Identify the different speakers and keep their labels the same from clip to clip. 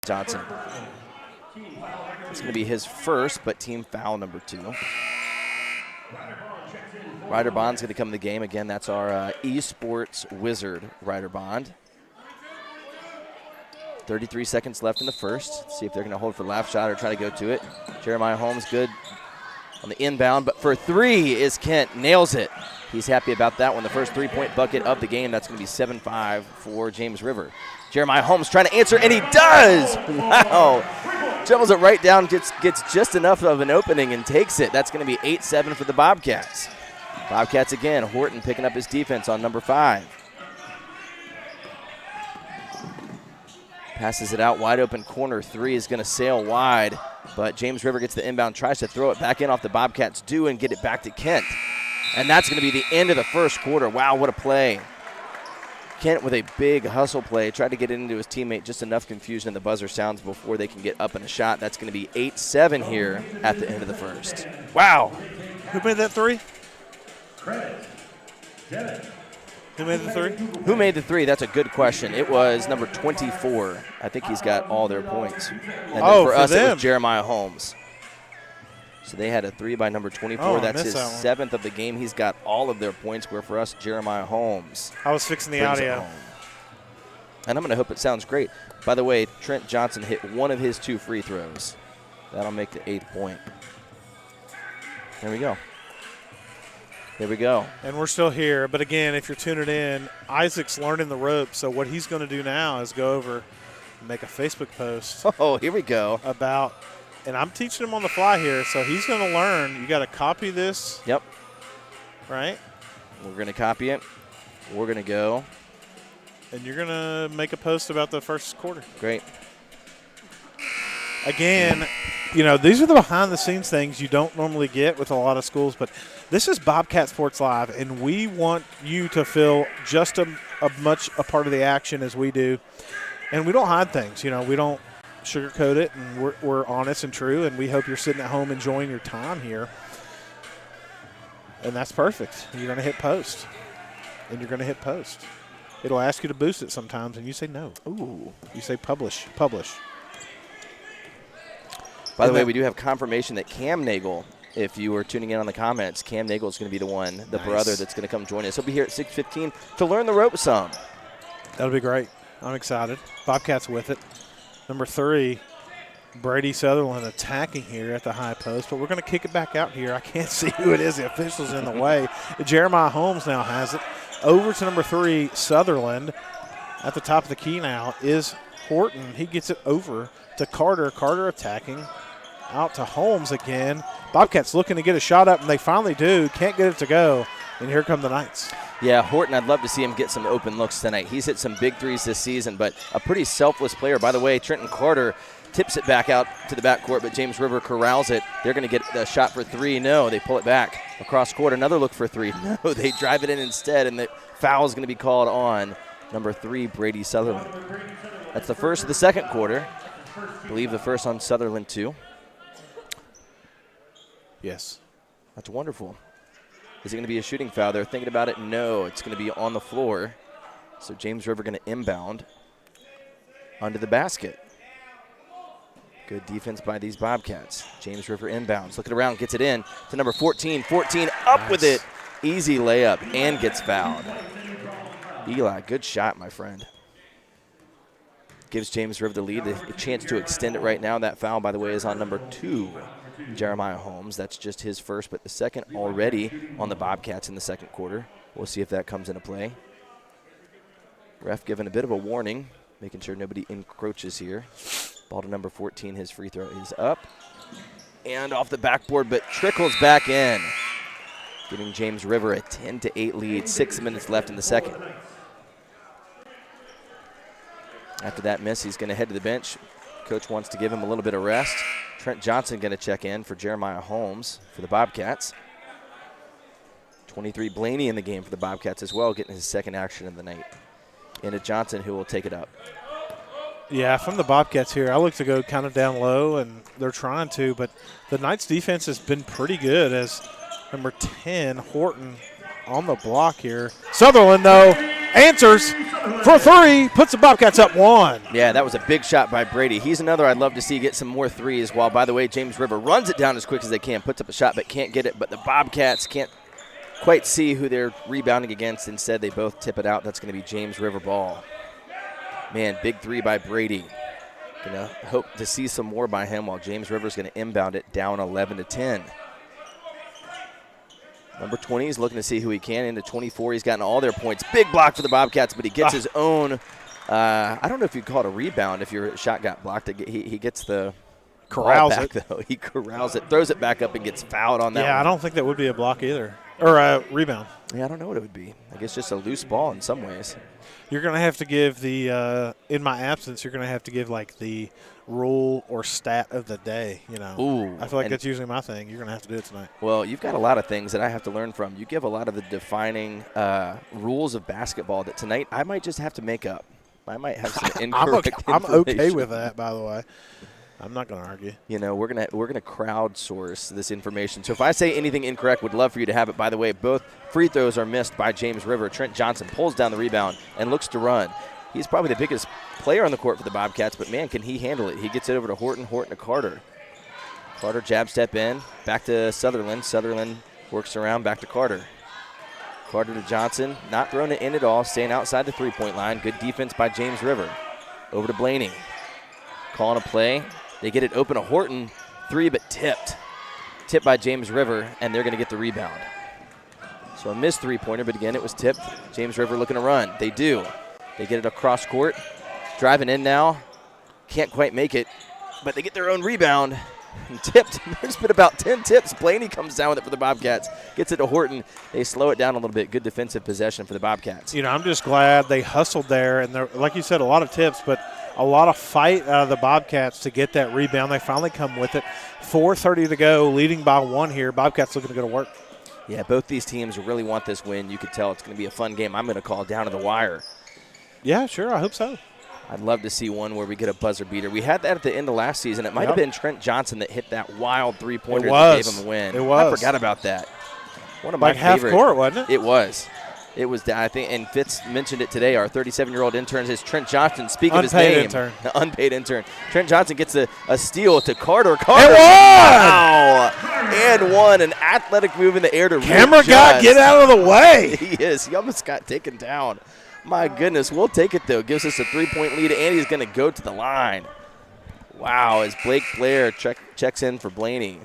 Speaker 1: Johnson. It's going to be his first, but team foul number 2. Ryder Bond's going to come in the game. Again, that's our esports wizard, Ryder Bond. 33 seconds left in the first. Let's see if they're going to hold for the last shot or try to go to it. Jeremiah Holmes good on the inbound, but for 3 is Kent. Nails it. He's happy about that one. The first 3-point bucket of the game. That's going to be 7-5 for James River. Jeremiah Holmes trying to answer, and he does! Wow. Dribbles it right down, gets just enough of an opening and takes it. That's going to be 8-7 for the Bobcats. Bobcats again. Horton picking up his defense on number 5. Passes it out, wide open corner. 3 is going to sail wide, but James River gets the inbound, tries to throw it back in off the Bobcats do and get it back to Kent. And that's going to be the end of the first quarter. Wow, what a play. Kent with a big hustle play, tried to get it into his teammate, just enough confusion, and the buzzer sounds before they can get up in a shot. That's going to be 8-7 here at the end of the first. Wow.
Speaker 2: Who made that 3? Who made the 3?
Speaker 1: Who made the 3? That's a good question. It was number 24. I think he's got all their points. And then for us, it was Jeremiah Holmes. So they had a 3 by number 24. That's his 7th of the game. He's got all of their points, where for us, Jeremiah Holmes.
Speaker 2: I was fixing the audio.
Speaker 1: And I'm going to hope it sounds great. By the way, Trent Johnson hit one of his 2 free throws. That'll make the 8th point. There we go. There we go.
Speaker 2: And we're still here. But, again, if you're tuning in, Isaac's learning the ropes. So what he's going to do now is go over and make a Facebook post.
Speaker 1: Oh, here we go.
Speaker 2: About – and I'm teaching him on the fly here, so he's going to learn. You got to copy this.
Speaker 1: Yep.
Speaker 2: Right?
Speaker 1: We're going to copy it. We're going to go.
Speaker 2: And you're going to make a post about the first quarter.
Speaker 1: Great.
Speaker 2: Again, you know, these are the behind-the-scenes things you don't normally get with a lot of schools, but this is Bobcat Sports Live, and we want you to feel just as much a part of the action as we do. And we don't hide things. You know, we don't sugarcoat it, and we're honest and true, and we hope you're sitting at home enjoying your time here. And that's perfect. You're going to hit post, and you're going to hit post. It'll ask you to boost it sometimes, and you say no.
Speaker 1: Ooh.
Speaker 2: You say publish.
Speaker 1: By the way, we do have confirmation that Cam Nagel, if you were tuning in on the comments, Cam Nagel is going to be the one, the brother that's going to come join us. He'll be here at 6:15 to learn the ropes some.
Speaker 2: That'll be great. I'm excited. Bobcats with it. Number 3, Brady Sutherland attacking here at the high post, but we're going to kick it back out here. I can't see who it is. The official's in the way. Jeremiah Holmes now has it. Over to number 3, Sutherland. At the top of the key now is Horton. He gets it over to Carter. Carter attacking. Out to Holmes again. Bobcats looking to get a shot up, and they finally do. Can't get it to go. And here come the Knights.
Speaker 1: Yeah, Horton, I'd love to see him get some open looks tonight. He's hit some big threes this season, but a pretty selfless player. By the way, Trenton Carter tips it back out to the backcourt, but James River corrals it. They're going to get a shot for 3. No, they pull it back across court. Another look for 3. No, they drive it in instead, and the foul is going to be called on number 3, Brady Sutherland. That's the first of the second quarter. I believe the first on Sutherland, too.
Speaker 2: Yes.
Speaker 1: That's wonderful. Is it going to be a shooting foul? They're thinking about it. No, it's going to be on the floor. So James River going to inbound under the basket. Good defense by these Bobcats. James River inbounds. Looking around, gets it in to number 14. 14 up with it. Easy layup and gets fouled. Eli, good shot, my friend. Gives James River the lead. The chance to extend it right now. That foul, by the way, is on number 2. Jeremiah Holmes. That's just his first, but the second already on the Bobcats in the second quarter. We'll see if that comes into play. Ref giving a bit of a warning, making sure nobody encroaches here. Ball to number 14. His free throw is up and off the backboard, but trickles back in, giving James River a 10-8 lead. 6 minutes left in the second. After that miss, he's going to head to the bench. Coach wants to give him a little bit of rest. Trent Johnson going to check in for Jeremiah Holmes for the Bobcats. 23 Blaney in the game for the Bobcats as well, getting his second action of the night. Into Johnson, who will take it up.
Speaker 2: Yeah, from the Bobcats here, I look to go kind of down low, and they're trying to, but the Knights' defense has been pretty good as number 10, Horton, on the block here. Sutherland, though, answers for three, puts the Bobcats up 1.
Speaker 1: Yeah, that was a big shot by Brady. He's another I'd love to see get some more threes. While, by the way, James River runs it down as quick as they can, puts up a shot but can't get it. But the Bobcats can't quite see who they're rebounding against. Instead, they both tip it out. That's going to be James River ball. Man, big three by Brady. Gonna hope to see some more by him while James River's going to inbound it down 11-10. Number 20 is looking to see who he can. Into 24, he's gotten all their points. Big block for the Bobcats, but he gets his own. I don't know if you'd call it a rebound if your shot got blocked. He gets the
Speaker 2: corrals
Speaker 1: ball back, though. He corrals it, throws it back up, and gets fouled on that one.
Speaker 2: Yeah, I don't think that would be a block either. Or a rebound.
Speaker 1: Yeah, I don't know what it would be. I guess just a loose ball in some ways.
Speaker 2: You're going to have to give the, in my absence, you're going to have to give like the rule or stat of the day, you know.
Speaker 1: Ooh.
Speaker 2: I feel like that's usually my thing. You're going to have to do it tonight.
Speaker 1: Well, you've got a lot of things that I have to learn from. You give a lot of the defining rules of basketball that tonight I might just have to make up. I might have some incorrect
Speaker 2: I'm okay with that, by the way. I'm not going to argue.
Speaker 1: You know, we're gonna crowdsource this information. So if I say anything incorrect, would love for you to have it. By the way, both free throws are missed by James River. Trent Johnson pulls down the rebound and looks to run. He's probably the biggest player on the court for the Bobcats, but, man, can he handle it. He gets it over to Horton to Carter. Carter jab step in, back to Sutherland. Sutherland works around, back to Carter. Carter to Johnson, not throwing it in at all, staying outside the three-point line. Good defense by James River. Over to Blaney. Calling a play. They get it open to Horton. Three, but tipped. Tipped by James River, and they're going to get the rebound. So a missed three-pointer, but again, it was tipped. James River looking to run. They do. They get it across court. Driving in now. Can't quite make it, but they get their own rebound. And tipped. There's been about 10 tips. Blaney comes down with it for the Bobcats. Gets it to Horton. They slow it down a little bit. Good defensive possession for the Bobcats.
Speaker 2: You know, I'm just glad they hustled there. And like you said, a lot of tips, but a lot of fight out of the Bobcats to get that rebound. They finally come with it. 4:30 to go, leading by 1 here. Bobcats looking to go to work.
Speaker 1: Yeah, both these teams really want this win. You could tell it's going to be a fun game. I'm going to call it down to the wire.
Speaker 2: Yeah, sure. I hope so.
Speaker 1: I'd love to see one where we get a buzzer beater. We had that at the end of last season. It might have been Trent Johnson that hit that wild three-pointer that gave him a win.
Speaker 2: It was.
Speaker 1: I forgot about that. One of my
Speaker 2: half
Speaker 1: favorite.
Speaker 2: court, wasn't it?
Speaker 1: It was. It was, I think, and Fitz mentioned it today. Our 37-year-old intern is Trent Johnson. Speak of his name.
Speaker 2: Intern.
Speaker 1: The unpaid intern. Trent Johnson gets a steal to Carter.
Speaker 2: Carter.
Speaker 1: Wow. And one. An athletic move in the air to
Speaker 2: Camera guy, get out of the way.
Speaker 1: He is. He almost got taken down. My goodness. We'll take it, though. Gives us a three-point lead, and he's going to go to the line. Wow. As Blake Blair checks in for Blaney.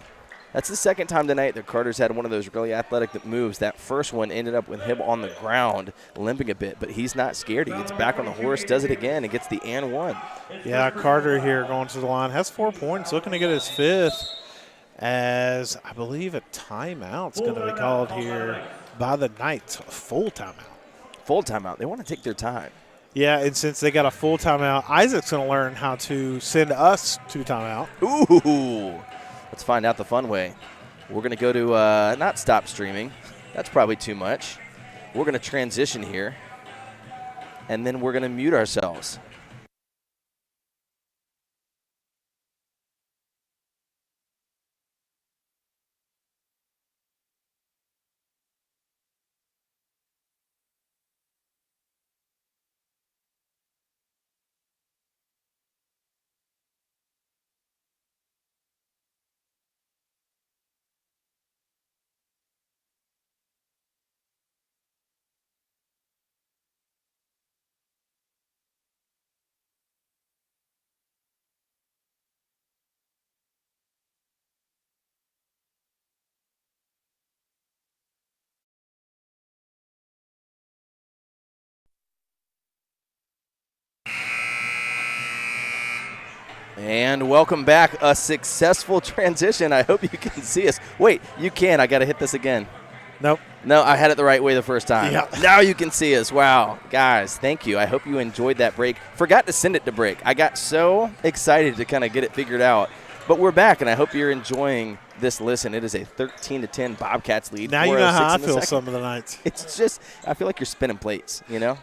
Speaker 1: That's the second time tonight that Carter's had one of those really athletic moves. That first one ended up with him on the ground, limping a bit, but he's not scared. He gets back on the horse, does it again, and gets the and one.
Speaker 2: Yeah, Carter here going to the line. Has 4 points, looking to get his 5th, as I believe a timeout's going to be called here by the Knights. A full timeout.
Speaker 1: Full timeout. They want to take their time.
Speaker 2: Yeah, and since they got a full timeout, Isaac's going to learn how to send us to timeout.
Speaker 1: Ooh. Let's find out the fun way. We're going to go to not stop streaming. That's probably too much. We're going to transition here, and then we're going to mute ourselves. And welcome back. A successful transition. I hope you can see us. Wait, you can. I got to hit this again.
Speaker 2: Nope.
Speaker 1: No, I had it the right way the first time.
Speaker 2: Yeah.
Speaker 1: Now you can see us. Wow. Guys, thank you. I hope you enjoyed that break. Forgot to send it to break. I got so excited to kind of get it figured out. But we're back, and I hope you're enjoying this listen. It is a 13-10 Bobcats lead.
Speaker 2: Now you know how I feel some of the nights.
Speaker 1: It's just, I feel like you're spinning plates, you know?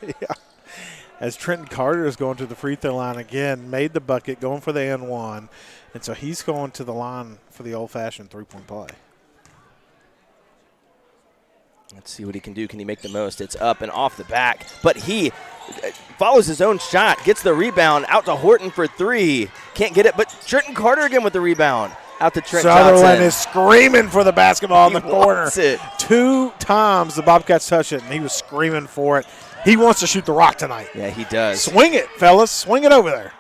Speaker 2: Yeah. As Trenton Carter is going to the free throw line again, made the bucket, going for the N1. And so he's going to the line for the old-fashioned three-point play.
Speaker 1: Let's see what he can do. Can he make the most? It's up and off the back. But he follows his own shot, gets the rebound, out to Horton for 3. Can't get it, but Trenton Carter again with the rebound. Out to Trent
Speaker 2: Sutherland
Speaker 1: Johnson.
Speaker 2: is screaming for the basketball in the corner.
Speaker 1: Wants it.
Speaker 2: 2 times the Bobcats touched it, and he was screaming for it. He wants to shoot the rock tonight.
Speaker 1: Yeah, he does.
Speaker 2: Swing it, fellas. Swing it over there.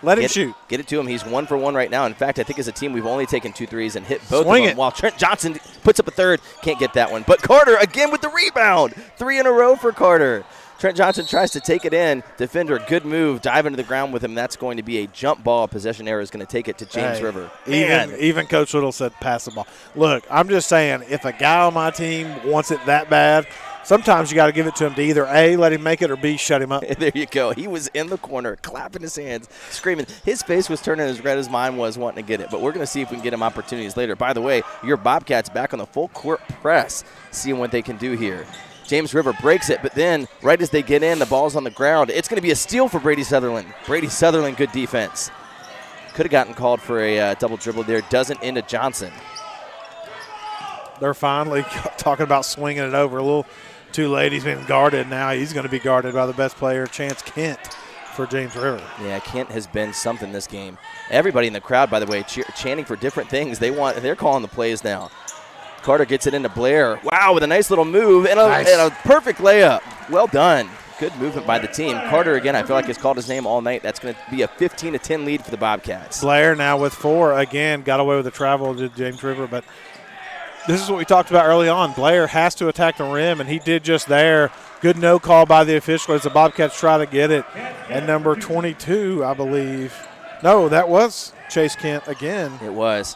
Speaker 2: Let him shoot.
Speaker 1: Get it to him. He's 1 for 1 right now. In fact, I think as a team we've only taken 2 threes and hit both
Speaker 2: Swing
Speaker 1: of them.
Speaker 2: it.
Speaker 1: While Trent Johnson puts up a third. Can't get that one. But Carter again with the rebound. 3 in a row for Carter. Trent Johnson tries to take it in. Defender, good move. Dive into the ground with him. That's going to be a jump ball. Possession error is going to take it to James River.
Speaker 2: Even Coach Little said pass the ball. Look, I'm just saying, if a guy on my team wants it that bad, sometimes you got to give it to him to either A, let him make it, or B, shut him up.
Speaker 1: There you go. He was in the corner, clapping his hands, screaming. His face was turning as red as mine was wanting to get it. But we're going to see if we can get him opportunities later. By the way, your Bobcats back on the full court press, seeing what they can do here. James River breaks it, but then right as they get in, the ball's on the ground. It's going to be a steal for Brady Sutherland. Brady Sutherland, good defense. Could have gotten called for a double dribble there. Doesn't into Johnson.
Speaker 2: They're finally talking about swinging it over. A little too late. He's been guarded now. He's going to be guarded by the best player, Chance Kent, for James River.
Speaker 1: Yeah, Kent has been something this game. Everybody in the crowd, by the way, chanting for different things. They're calling the plays now. Carter gets it into Blair. Wow, with a nice little move and a perfect layup. Well done. Good movement by the team. Carter, again, I feel like has called his name all night. That's going to be a 15-10 lead for the Bobcats.
Speaker 2: Blair now with 4. Again, got away with the travel to James River, but this is what we talked about early on. Blair has to attack the rim, and he did just there. Good no call by the official as the Bobcats try to get it. And number 22, I believe. No, that was Chase Kent again.
Speaker 1: It was.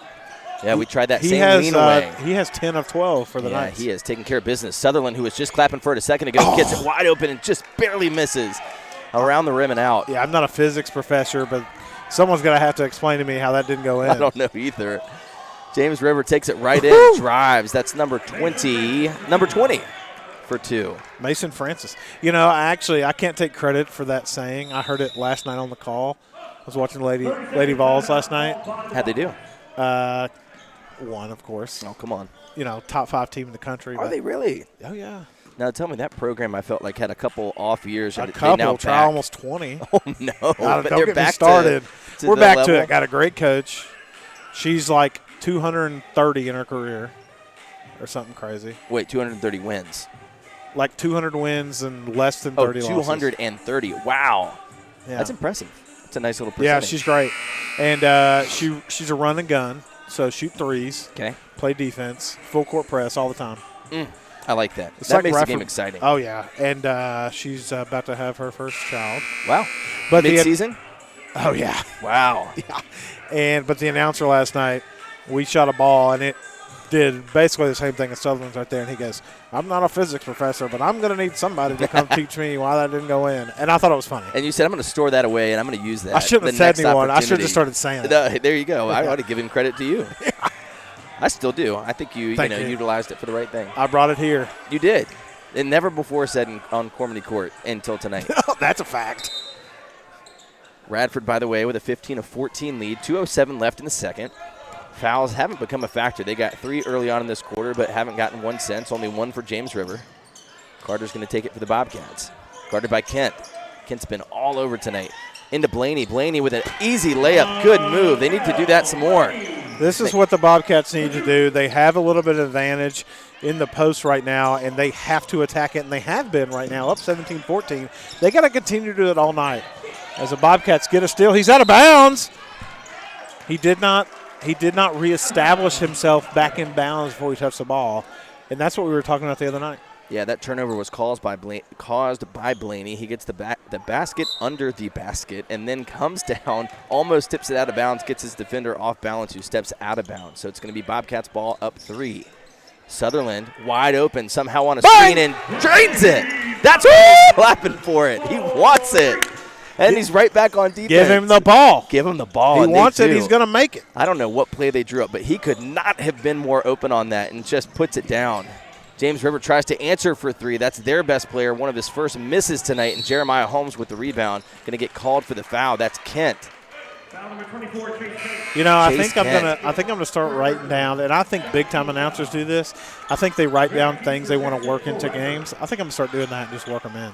Speaker 1: Yeah, we tried that same lean away.
Speaker 2: He has 10 of 12 for the night.
Speaker 1: He is taking care of business. Sutherland, who was just clapping for it a second ago, gets it wide open and just barely misses around the rim and out.
Speaker 2: Yeah, I'm not a physics professor, but someone's going to have to explain to me how that didn't go in.
Speaker 1: I don't know either. James River takes it right in, drives. That's number 20 for 2.
Speaker 2: Mason Francis. You know, I can't take credit for that saying. I heard it last night on the call. I was watching Lady Vols last night.
Speaker 1: How'd they do?
Speaker 2: Won, of course.
Speaker 1: Oh, come on.
Speaker 2: You know, top 5 team in the country.
Speaker 1: Are they really?
Speaker 2: Oh, yeah.
Speaker 1: Now, tell me, that program I felt like had a couple off years.
Speaker 2: Try almost 20.
Speaker 1: Oh, no.
Speaker 2: Don't get me started. We're back to it. Got a great coach. She's like 230 in her career or something crazy.
Speaker 1: Wait, 230 wins?
Speaker 2: Like 200 wins and less than 30 losses.
Speaker 1: 230. Wow.
Speaker 2: Yeah.
Speaker 1: That's impressive. That's a nice little percentage.
Speaker 2: Yeah, she's great. And she's a run and gun. So shoot threes.
Speaker 1: Okay.
Speaker 2: Play defense. Full court press all the time.
Speaker 1: I like that.
Speaker 2: It's
Speaker 1: that
Speaker 2: like
Speaker 1: makes
Speaker 2: Radford.
Speaker 1: The game exciting.
Speaker 2: Oh, yeah. And she's about to have her first child.
Speaker 1: Wow.
Speaker 2: But
Speaker 1: mid-season?
Speaker 2: Oh, yeah.
Speaker 1: Wow.
Speaker 2: Yeah. But the announcer last night, we shot a ball, and it did basically the same thing as Sutherland's right there. And he goes, I'm not a physics professor, but I'm going to need somebody to come teach me why that didn't go in. And I thought it was funny.
Speaker 1: And you said, I'm going to store that away, and I'm going to use that.
Speaker 2: I shouldn't have said anyone. I should have just started saying it.
Speaker 1: No, there you go. I ought to give him credit to you. I still do. I think you utilized it for the right thing.
Speaker 2: I brought it here.
Speaker 1: You did. It never before said on Cormany Court until tonight.
Speaker 2: That's a fact.
Speaker 1: Radford, by the way, with a 15-14 lead. 2:07 left in the second. Fouls haven't become a factor. They got 3 early on in this quarter, but haven't gotten 1 since. Only 1 for James River. Carter's going to take it for the Bobcats. Guarded by Kent. Kent's been all over tonight. Into Blaney. Blaney with an easy layup. Good move. They need to do that some more.
Speaker 2: This is what the Bobcats need to do. They have a little bit of advantage in the post right now, and they have to attack it, and they have been right now, up 17-14. They got to continue to do it all night. As the Bobcats get a steal, he's out of bounds. He did not reestablish himself back in bounds before he touched the ball, and that's what we were talking about the other night.
Speaker 1: Yeah, that turnover was caused by Blaney. He gets the basket under the basket and then comes down, almost tips it out of bounds, gets his defender off balance who steps out of bounds. So it's going to be Bobcats ball up 3. Sutherland wide open, somehow on a screen and drains it. That's why he's clapping for it. He wants it. And he's right back on defense.
Speaker 2: Give him the ball.
Speaker 1: Give him the ball.
Speaker 2: He wants it. He's going to make it.
Speaker 1: I don't know what play they drew up, but he could not have been more open on that and just puts it down. James River tries to answer for 3. That's their best player. One of his first misses tonight, and Jeremiah Holmes with the rebound. Going to get called for the foul. That's Kent.
Speaker 2: You know, I
Speaker 1: Chase
Speaker 2: think
Speaker 1: Kent.
Speaker 2: I'm gonna start writing down, and I think big time announcers do this. I think they write down things they want to work into games. I think I'm gonna start doing that and just work them in.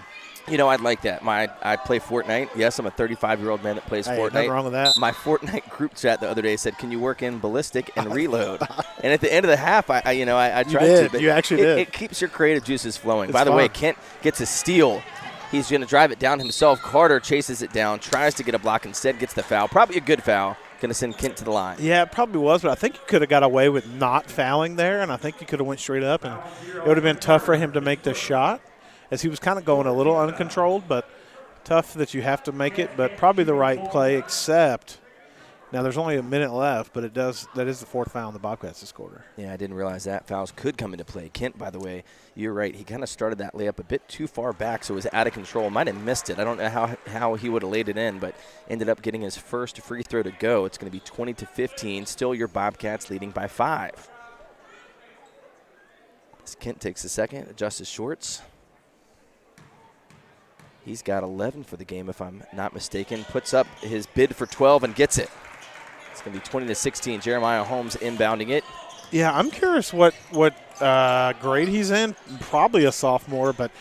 Speaker 1: You know, I'd like that. I play Fortnite. Yes, I'm a 35-year-old man that plays
Speaker 2: Hey,
Speaker 1: Fortnite.
Speaker 2: nothing wrong with that.
Speaker 1: My Fortnite group chat the other day said, "Can you work in ballistic and reload?" And at the end of the half, I tried to. But
Speaker 2: You actually did.
Speaker 1: It keeps your creative juices flowing.
Speaker 2: It's
Speaker 1: By the way,
Speaker 2: fun.
Speaker 1: Kent gets a steal. He's going to drive it down himself. Carter chases it down, tries to get a block, instead gets the foul. Probably a good foul. Going to send Kent to the line.
Speaker 2: Yeah, it probably was, but I think you could have got away with not fouling there, and I think you could have went straight up, and it would have been tough for him to make the shot, as he was kind of going a little uncontrolled, but tough that you have to make it, but probably the right play, except now there's only a minute left, but that is the fourth foul in the Bobcats this quarter.
Speaker 1: Yeah, I didn't realize that fouls could come into play. Kent, by the way, you're right. He kind of started that layup a bit too far back, so it was out of control. Might have missed it. I don't know how he would have laid it in, but ended up getting his first free throw to go. It's going to be 20-15. Still your Bobcats leading by 5. As Kent takes a second, adjusts his shorts. He's got 11 for the game, if I'm not mistaken. Puts up his bid for 12 and gets it. It's going to be 20-16. Jeremiah Holmes inbounding it.
Speaker 2: Yeah, I'm curious what grade he's in. Probably a sophomore, but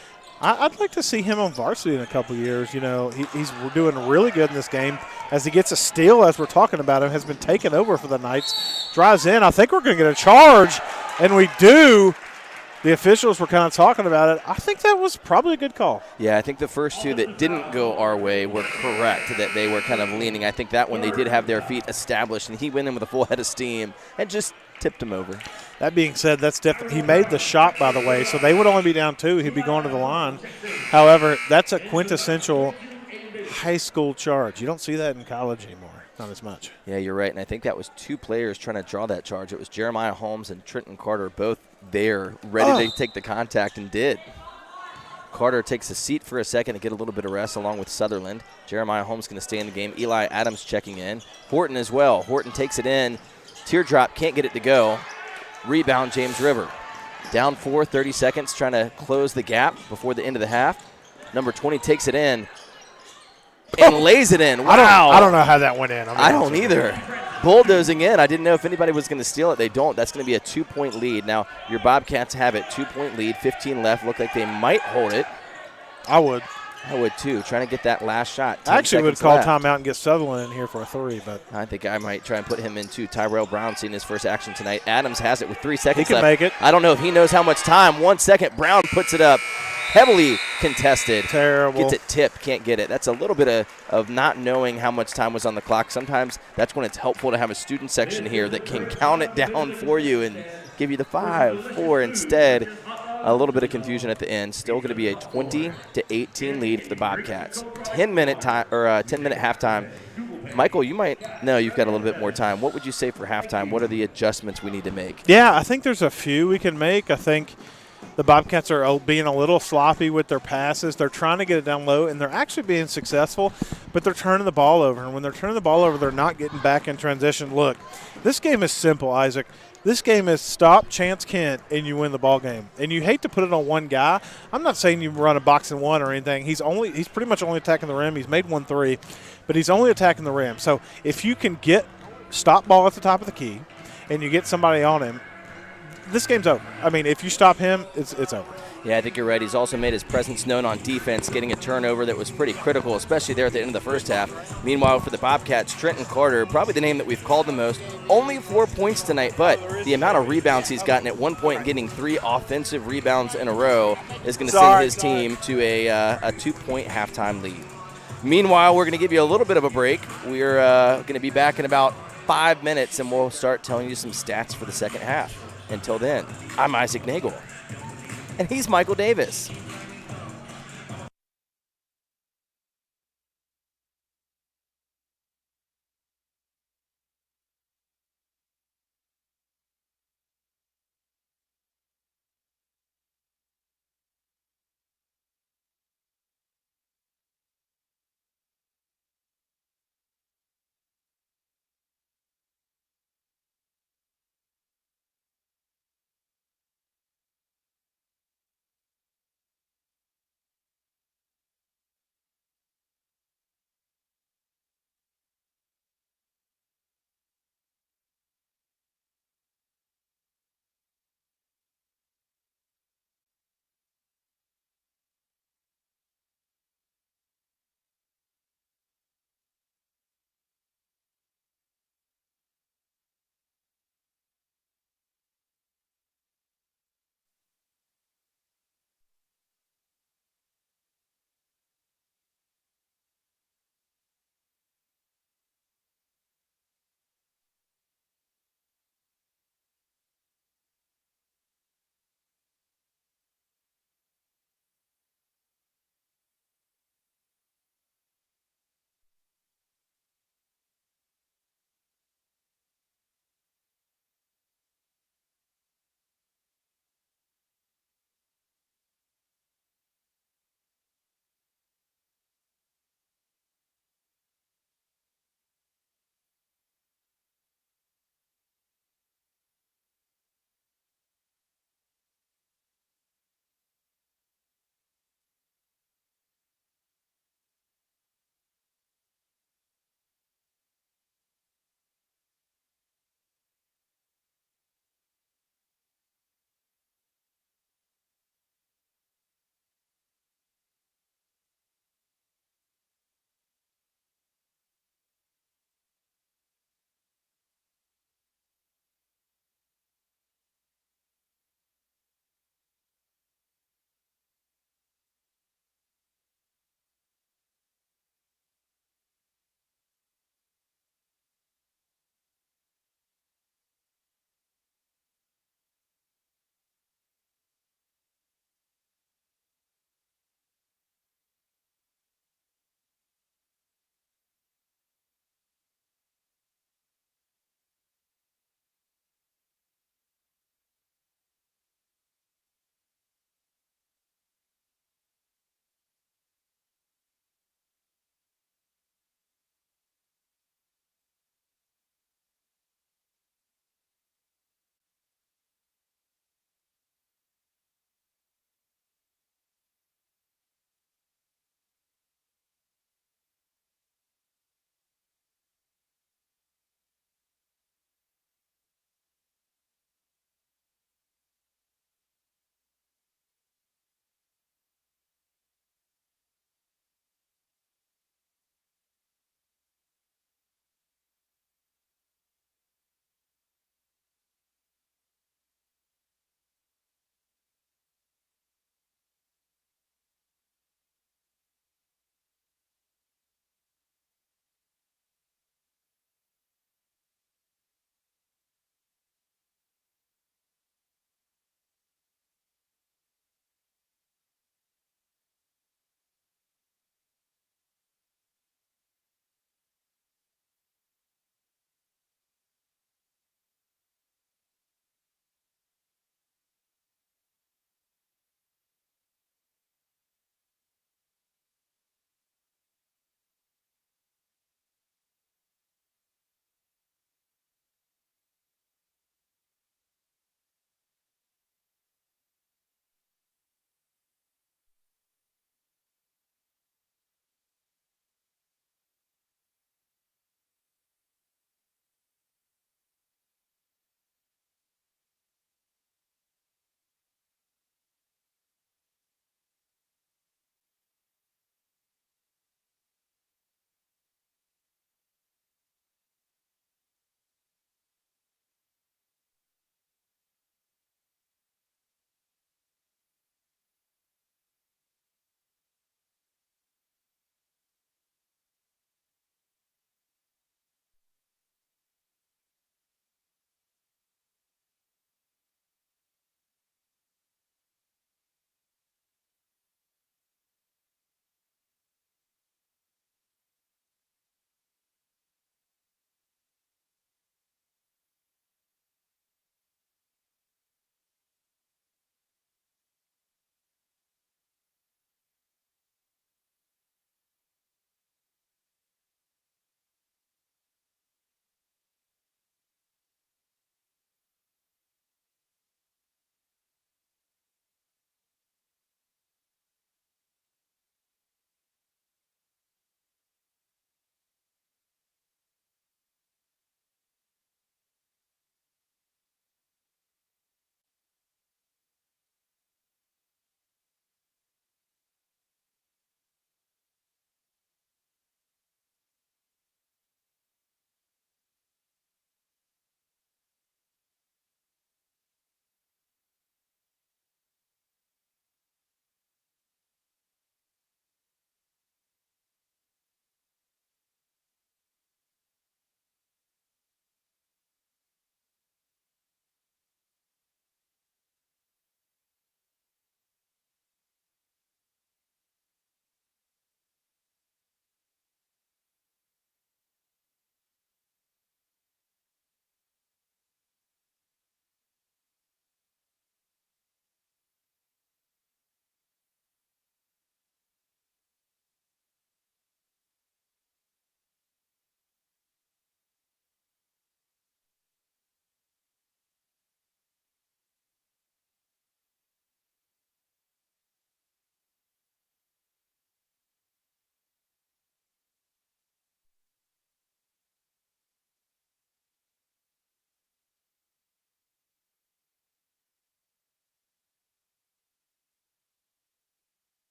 Speaker 2: I'd like to see him on varsity in a couple years. You know, he's doing really good in this game. As he gets a steal, as we're talking about him, has been taken over for the Knights. Drives in. I think we're going to get a charge, and we do. The officials were kind of talking about it. I think that was probably a good call.
Speaker 1: Yeah, I think the first two that didn't go our way were correct, that they were kind of leaning. I think that one they did have their feet established, and he went in with a full head of steam and just tipped him over.
Speaker 2: That being said, that's different. He made the shot, by the way, so they would only be down 2. He'd be going to the line. However, that's a quintessential high school charge. You don't see that in college anymore. Not as much.
Speaker 1: Yeah, you're right, and I think that was 2 players trying to draw that charge. It was Jeremiah Holmes and Trenton Carter, both there, ready to take the contact, and did. Carter takes a seat for a second to get a little bit of rest along with Sutherland. Jeremiah Holmes going to stay in the game. Eli Adams checking in. Horton as well. Horton takes it in. Teardrop, can't get it to go. Rebound, James River. Down 4, 30 seconds, trying to close the gap before the end of the half. Number 20 takes it in and lays it in. Wow.
Speaker 2: I don't know how that went in.
Speaker 1: I don't either. Bulldozing in. I didn't know if anybody was going to steal it. They don't. That's going to be a 2-point lead. Now, your Bobcats have it. 2-point lead, 15 left. Look like they might hold it.
Speaker 2: I would.
Speaker 1: I would too. Trying to get that last shot.
Speaker 2: I actually would call
Speaker 1: left.
Speaker 2: timeout and get Sutherland in here for a 3, but
Speaker 1: I think I might try and put him in too. Tyrell Brown seeing his first action tonight. Adams has it with 3 seconds
Speaker 2: he can
Speaker 1: left.
Speaker 2: make it.
Speaker 1: I don't know if he knows how much time. 1 second. Brown puts it up. Heavily contested.
Speaker 2: Terrible.
Speaker 1: Gets it tipped. Can't get it. That's a little bit of not knowing how much time was on the clock. Sometimes that's when it's helpful to have a student section here that can count it down for you and give you the 5, 4 instead. A little bit of confusion at the end. Still going to be a 20-18 lead for the Bobcats. 10-minute halftime. Michael, you've got a little bit more time. What would you say for halftime? What are the adjustments we need to make?
Speaker 2: Yeah, I think there's a few we can make. I think the Bobcats are being a little sloppy with their passes. They're trying to get it down low, and they're actually being successful, but they're turning the ball over. And when they're turning the ball over, they're not getting back in transition. Look, this game is simple, Isaac. This game is stop Chance Kent, and you win the ball game. And you hate to put it on one guy. I'm not saying you run a box and one or anything. He's pretty much only attacking the rim. He's made 1 3, but he's only attacking the rim. So if you can get stop ball at the top of the key and you get somebody on him, this game's over. I mean, if you stop him, it's over.
Speaker 1: Yeah, I think you're right. He's also made his presence known on defense, getting a turnover that was pretty critical, especially there at the end of the first half. Meanwhile, for the Bobcats, Trenton Carter, probably the name that we've called the most, only 4 points tonight, but the amount of rebounds he's gotten at one point, getting 3 offensive rebounds in a row, is going to send his team to a 2-point halftime lead. Meanwhile, we're going to give you a little bit of a break. We're going to be back in about 5 minutes, and we'll start telling you some stats for the second half. Until then, I'm Isaac Nagel, and he's Michael Davis.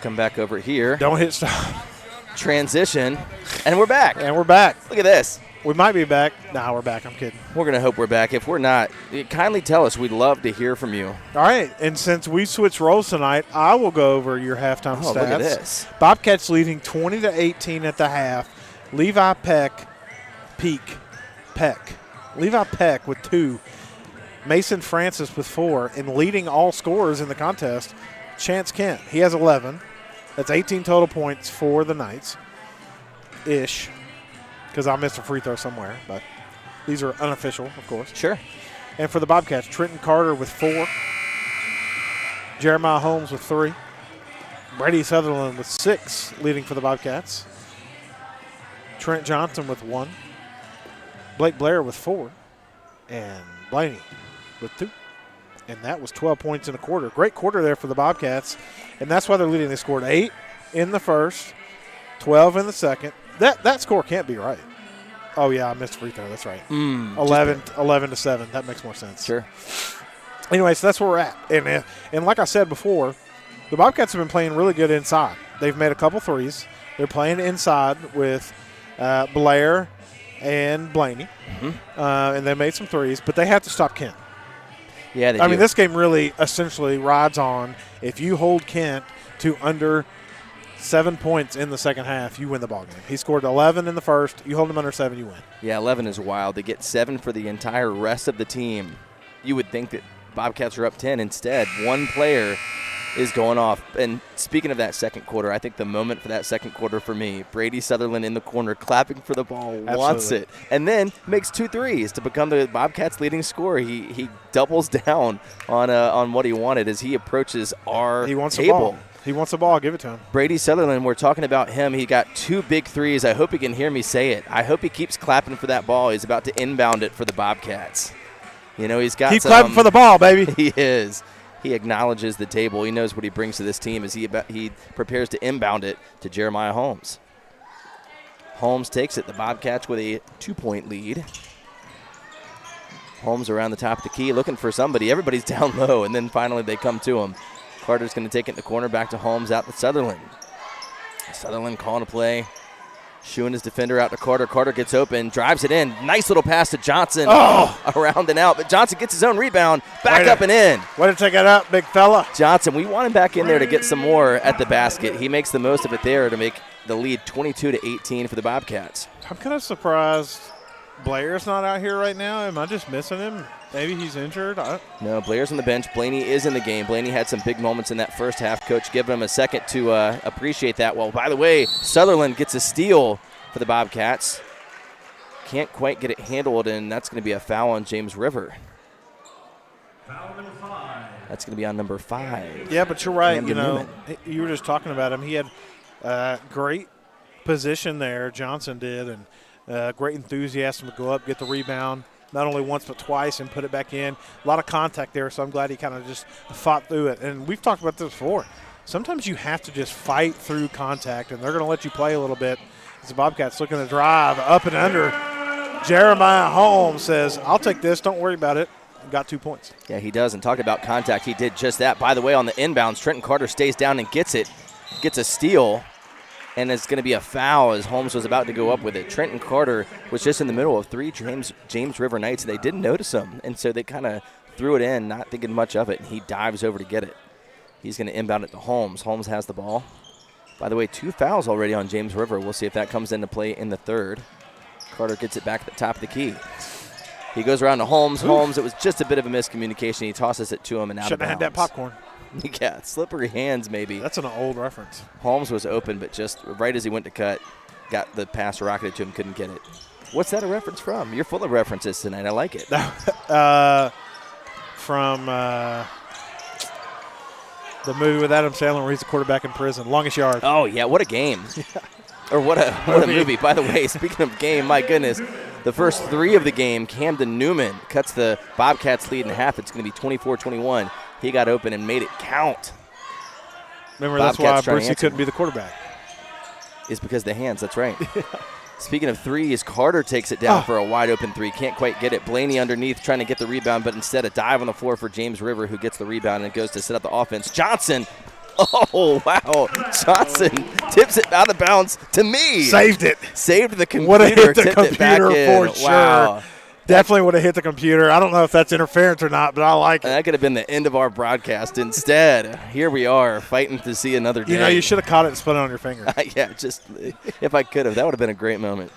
Speaker 1: come back over here.
Speaker 2: Don't hit stop.
Speaker 1: Transition, and we're back.
Speaker 2: And we're back.
Speaker 1: Look at this.
Speaker 2: We might be back. Nah, we're back. I'm kidding.
Speaker 1: We're going to hope we're back. If we're not, kindly tell us. We'd love to hear from you.
Speaker 2: All right, and since we switched roles tonight, I will go over your halftime stats.
Speaker 1: Look at this.
Speaker 2: Bobcats leading 20-18 at the half. Levi Peck with 2. Mason Francis with 4. And leading all scorers in the contest, Chance Kent. He has 11. That's 18 total points for the Knights-ish, because I missed a free throw somewhere. But these are unofficial, of course.
Speaker 1: Sure.
Speaker 2: And for the Bobcats, Trenton Carter with 4. Jeremiah Holmes with 3. Brady Sutherland with 6, leading for the Bobcats. Trent Johnson with 1. Blake Blair with 4. And Blaney with 2. And that was 12 points in a quarter. Great quarter there for the Bobcats. And that's why they're leading. They scored 8 in the first, 12 in the second. That score can't be right. Oh, yeah, I missed a free throw. That's right. 11-7. That makes more sense.
Speaker 1: Sure.
Speaker 2: Anyway, so that's where we're at. And like I said before, the Bobcats have been playing really good inside. They've made a couple threes. They're playing inside with Blair and Blaney. And they made some threes, but they have to stop Kent.
Speaker 1: Yeah, they
Speaker 2: I
Speaker 1: do.
Speaker 2: mean, this game really essentially rides on if you hold Kent to under 7 points in the second half, you win the ballgame. He scored 11 in the first. You hold him under 7, you win.
Speaker 1: Yeah, 11 is wild. They get 7 for the entire rest of the team. You would think that Bobcats are up 10. Instead, one player is going off. And speaking of that second quarter, I think the moment for that second quarter for me, Brady Sutherland in the corner clapping for the ball, wants it, and then makes 2 threes to become the Bobcats' leading scorer. He doubles down on what he wanted as he approaches our
Speaker 2: He wants
Speaker 1: table.
Speaker 2: the ball. He wants the ball. Give it to him.
Speaker 1: Brady Sutherland, we're talking about him. He got 2 big threes. I hope he can hear me say it. I hope he keeps clapping for that ball. He's about to inbound it for the Bobcats. You know, he's got
Speaker 2: Keep clapping for the ball, baby.
Speaker 1: He is. He acknowledges the table. He knows what he brings to this team as he prepares to inbound it to Jeremiah Holmes. Holmes takes it. The Bobcats with a 2-point lead. Holmes around the top of the key looking for somebody. Everybody's down low, and then finally they come to him. Carter's going to take it in the corner, back to Holmes, out to Sutherland. Sutherland calling a play. Shooing his defender out to Carter. Carter gets open, drives it in. Nice little pass to Johnson. Around and out. But Johnson gets his own rebound. Back up and in.
Speaker 2: Way to take it up, big fella.
Speaker 1: Johnson, we want him back in there to get some more at the basket. He makes the most of it there to make the lead 22-18 for the Bobcats.
Speaker 2: I'm kind of surprised Blair's not out here right now. Am I just missing him? Maybe he's injured.
Speaker 1: No, Blair's on the bench. Blaney is in the game. Blaney had some big moments in that first half. Coach giving him a second to appreciate that. Well, by the way, Sutherland gets a steal for the Bobcats. Can't quite get it handled, and that's going to be a foul on James River.
Speaker 3: Foul number 5.
Speaker 1: That's going to be on number 5.
Speaker 2: Yeah, but you're right.
Speaker 1: Camden Newman.
Speaker 2: You were just talking about him. He had great position there, Johnson did, and great enthusiasm to go up, get the rebound. Not only once but twice and put it back in. A lot of contact there, so I'm glad he kind of just fought through it. And we've talked about this before. Sometimes you have to just fight through contact, and they're going to let you play a little bit. As the Bobcats looking to drive up and under. Jeremiah Holmes says, I'll take this. Don't worry about it. Got 2 points.
Speaker 1: Yeah, he does. And talking about contact, he did just that. By the way, on the inbounds, Trenton Carter stays down and gets it. Gets a steal. And it's going to be a foul as Holmes was about to go up with it. Trenton Carter was just in the middle of 3 James River Knights, and they didn't notice him. And so they kind of threw it in, not thinking much of it, and he dives over to get it. He's going to inbound it to Holmes. Holmes has the ball. By the way, 2 fouls already on James River. We'll see if that comes into play in the third. Carter gets it back at the top of the key. He goes around to Holmes. Holmes, it was just a bit of a miscommunication. He tosses it to him and out of bounds.
Speaker 2: Shouldn't have had that popcorn.
Speaker 1: Yeah, slippery hands maybe.
Speaker 2: That's an old reference.
Speaker 1: Holmes was open, but just right as he went to cut, got the pass rocketed to him, couldn't get it. What's that a reference from? You're full of references tonight. I like it.
Speaker 2: From the movie with Adam Sandler where he's a quarterback in prison. Longest Yard.
Speaker 1: Oh, yeah, what a game. Or what a movie. By the way, speaking of game, my goodness, the first 3 of the game, Camden Newman cuts the Bobcats lead in half. It's going to be 24-21. He got open and made it count.
Speaker 2: Remember,
Speaker 1: Bobcats
Speaker 2: that's why
Speaker 1: trying to
Speaker 2: Brucey
Speaker 1: answer.
Speaker 2: couldn't be the quarterback.
Speaker 1: It's because of the hands. That's right. Speaking of threes, Carter takes it down for a wide-open 3. Can't quite get it. Blaney underneath trying to get the rebound, but instead a dive on the floor for James River, who gets the rebound and goes to set up the offense. Johnson Oh, wow. Johnson tips it out of bounds to me.
Speaker 2: Saved it.
Speaker 1: Saved the computer.
Speaker 2: Would have hit the
Speaker 1: tipped it back
Speaker 2: computer
Speaker 1: in.
Speaker 2: for
Speaker 1: Wow.
Speaker 2: sure. Definitely would have hit the computer. I don't know if that's interference or not, but I like it.
Speaker 1: That could have been the end of our broadcast. Instead, here we are fighting to see another day.
Speaker 2: You know, you should have caught it and spun it on your finger.
Speaker 1: Yeah, just if I could have. That would have been a great moment.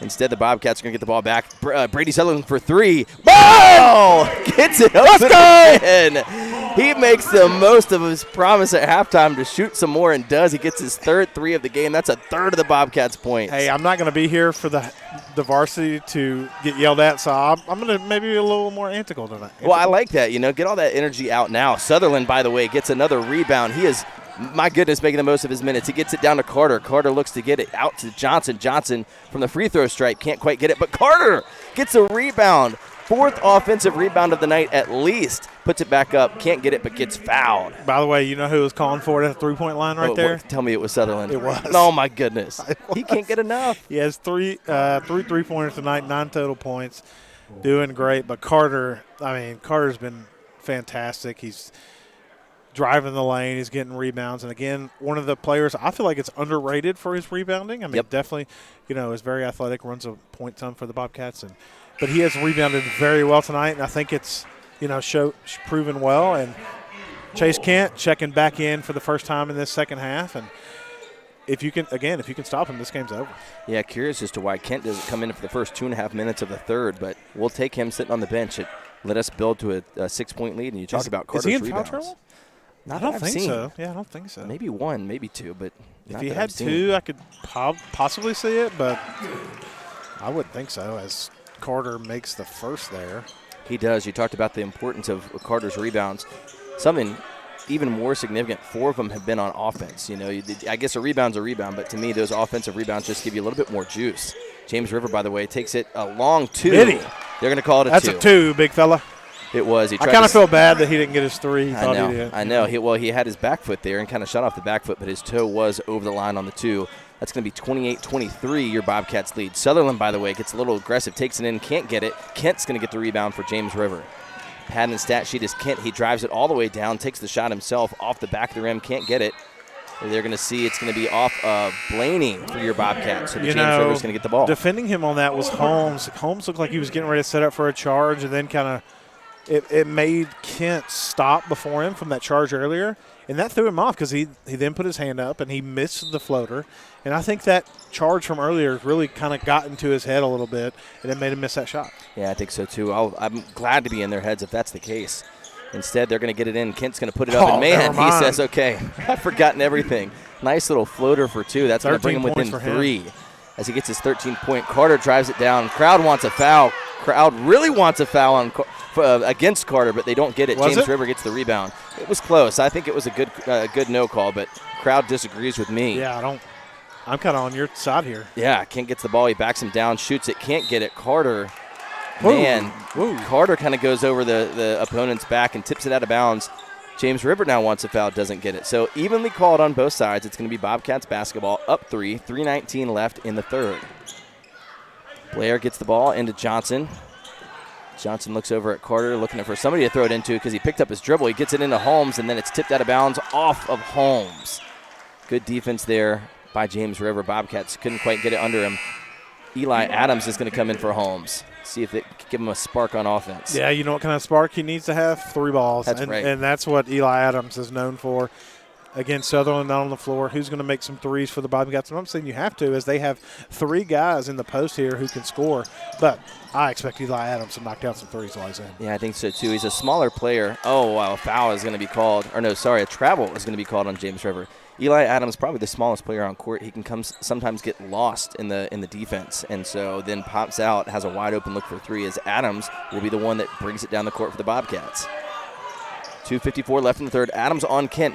Speaker 1: Instead, the Bobcats are going to get the ball back. Brady Sutherland for three. Ball! Gets it. Let's go! He makes the most of his promise at halftime to shoot some more and does. He gets his third three of the game. That's a third of the Bobcats' points.
Speaker 2: Hey, I'm not going to be here for the varsity to get yelled at, so I'm going to maybe be a little more antical tonight.
Speaker 1: Well, I like that. You know, get all that energy out now. Sutherland, by the way, gets another rebound. He is, my goodness, making the most of his minutes. He gets it down to Carter. Carter looks to get it out to Johnson. Johnson from the free throw stripe can't quite get it, but Carter gets a rebound. Fourth offensive rebound of the night at least. Puts it back up. Can't get it, but gets fouled.
Speaker 2: By the way, you know who was calling for it at the three-point line right there?
Speaker 1: Tell me it was Sutherland.
Speaker 2: It was.
Speaker 1: Oh, my goodness. He can't get enough.
Speaker 2: He has three three-pointers tonight, 9 total points. Doing great. But Carter, Carter's been fantastic. He's driving the lane. He's getting rebounds. And, again, one of the players, I feel like it's underrated for his rebounding. Definitely, is very athletic, runs a point ton for the Bobcats. But he has rebounded very well tonight, and I think it's, proven well. And Chase Kent checking back in for the first time in this second half. And if you can stop him, this game's over.
Speaker 1: Yeah, curious as to why Kent doesn't come in for the first 2.5 minutes of the third, but we'll take him sitting on the bench. Let us build to a 6-point lead, and you talk about Carter's rebounds.
Speaker 2: Is he in foul trouble?
Speaker 1: Not
Speaker 2: I don't think
Speaker 1: seen.
Speaker 2: so. Yeah, I don't think so.
Speaker 1: Maybe one, maybe two, but
Speaker 2: if he had two, I could possibly see it, but I wouldn't think so, as Carter makes the first there.
Speaker 1: He does. You talked about the importance of Carter's rebounds. Something even more significant, 4 of them have been on offense. I guess a rebound's a rebound, but to me, those offensive rebounds just give you a little bit more juice. James River, by the way, takes it a long 2.
Speaker 2: Did he?
Speaker 1: They're going to call it a 2.
Speaker 2: That's a 2, big fella.
Speaker 1: It was.
Speaker 2: I kind of feel bad that he didn't get his 3.
Speaker 1: I know. He had his back foot there and kind of shut off the back foot, but his toe was over the line on the 2. That's going to be 28-23, your Bobcats lead. Sutherland, by the way, gets a little aggressive, takes it in, can't get it. Kent's going to get the rebound for James River. Pad and stat sheet is Kent. He drives it all the way down, takes the shot himself off the back of the rim, can't get it. They're going to see it's going to be off of Blaney for your Bobcats. So James River's going to get the ball.
Speaker 2: Defending him on that was Holmes. Holmes looked like he was getting ready to set up for a charge, and then kind of it made Kent stop before him from that charge earlier, and that threw him off because he then put his hand up and he missed the floater. And I think that charge from earlier really kind of got into his head a little bit, and it made him miss that shot.
Speaker 1: Yeah, I think so too. I'm glad to be in their heads if that's the case. Instead, they're going to get it in. Kent's going to put it up, and man, he says, okay, I've forgotten everything. Nice little floater for 2. That's going to bring him within 3. As he gets his 13-point, Carter drives it down. Crowd wants a foul. Crowd really wants a foul against Carter, but they don't get it. James River gets the rebound. It was close. I think it was a good no call, but crowd disagrees with me.
Speaker 2: Yeah, I'm kind of on your side here.
Speaker 1: Yeah, Kent gets the ball. He backs him down, shoots it, can't get it. Carter, man, Carter kind of goes over the opponent's back and tips it out of bounds. James River now wants a foul, doesn't get it. So evenly called on both sides. It's going to be Bobcats basketball up 3, 3:19 left in the third. Blair gets the ball into Johnson. Johnson looks over at Carter, looking for somebody to throw it into because he picked up his dribble. He gets it into Holmes, and then it's tipped out of bounds off of Holmes. Good defense there by James River. Bobcats couldn't quite get it under him. Eli Adams is going to come in for Holmes. See if it can give him a spark on offense.
Speaker 2: Yeah, you know what kind of spark he needs to have? 3 balls.
Speaker 1: That's right.
Speaker 2: And that's what Eli Adams is known for. Again, Sutherland not on the floor. Who's going to make some threes for the Bobcats? And I'm saying you have to, as they have 3 guys in the post here who can score. But I expect Eli Adams to knock down some threes while he's in.
Speaker 1: Yeah, I think so too. He's a smaller player. Oh, wow, a foul is going to be called. Or no, sorry, a travel is going to be called on James River. Eli Adams, probably the smallest player on court. He can sometimes get lost in the defense, and so then pops out, has a wide open look for 3. As Adams will be the one that brings it down the court for the Bobcats. 2:54 left in the third. Adams on Kent.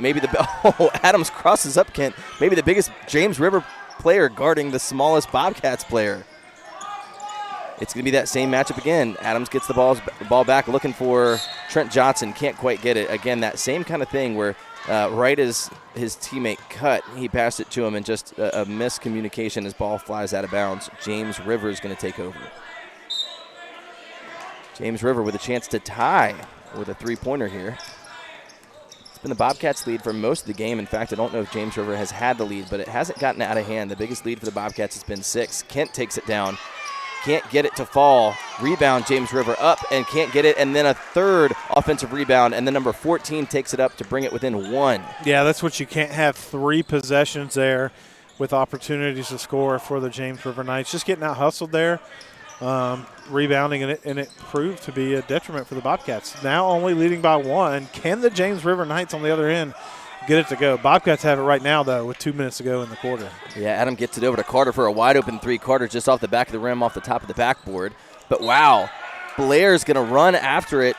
Speaker 1: Adams crosses up Kent. Maybe the biggest James River player guarding the smallest Bobcats player. It's going to be that same matchup again. Adams gets the ball back, looking for Trent Johnson. Can't quite get it. Again, that same kind of thing where right as his teammate cut, he passed it to him, and just a miscommunication as ball flies out of bounds. James River is going to take over. James River with a chance to tie with a 3-pointer here. been the Bobcats' lead for most of the game. In fact, I don't know if James River has had the lead, but it hasn't gotten out of hand. The biggest lead for the Bobcats has been 6. Kent takes it down. Can't get it to fall. Rebound, James River up and can't get it. And then a third offensive rebound. And then number 14 takes it up to bring it within 1.
Speaker 2: Yeah, that's what you can't have 3 possessions there with opportunities to score for the James River Knights. Just getting out hustled there, rebounding, and it proved to be a detriment for the Bobcats. Now only leading by 1. Can the James River Knights on the other end get it to go? Bobcats have it right now, though, with 2 minutes to go in the quarter.
Speaker 1: Yeah, Adam gets it over to Carter for a wide-open 3. Carter just off the back of the rim, off the top of the backboard. But, wow, Blair's going to run after it,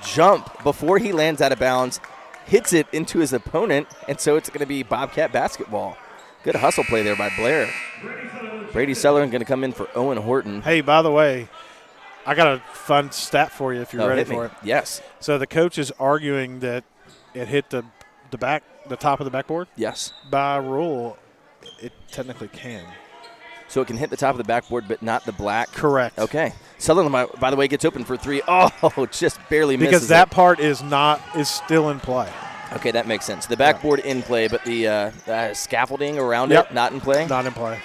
Speaker 1: jump before he lands out of bounds, hits it into his opponent, and so it's going to be Bobcat basketball. Good hustle play there by Blair. Brady Sutherland going to come in for Owen Horton.
Speaker 2: Hey, by the way, I got a fun stat for you if you're ready for it.
Speaker 1: Yes.
Speaker 2: So the coach is arguing that it hit the top of the backboard.
Speaker 1: Yes.
Speaker 2: By rule, it technically can.
Speaker 1: So it can hit the top of the backboard, but not the black?
Speaker 2: Correct.
Speaker 1: Okay. Sutherland, by the way, gets open for 3. Oh, just barely misses
Speaker 2: because that
Speaker 1: it.
Speaker 2: part is still in play.
Speaker 1: Okay, that makes sense. The backboard in play, but the scaffolding around it not in play?
Speaker 2: Not in play.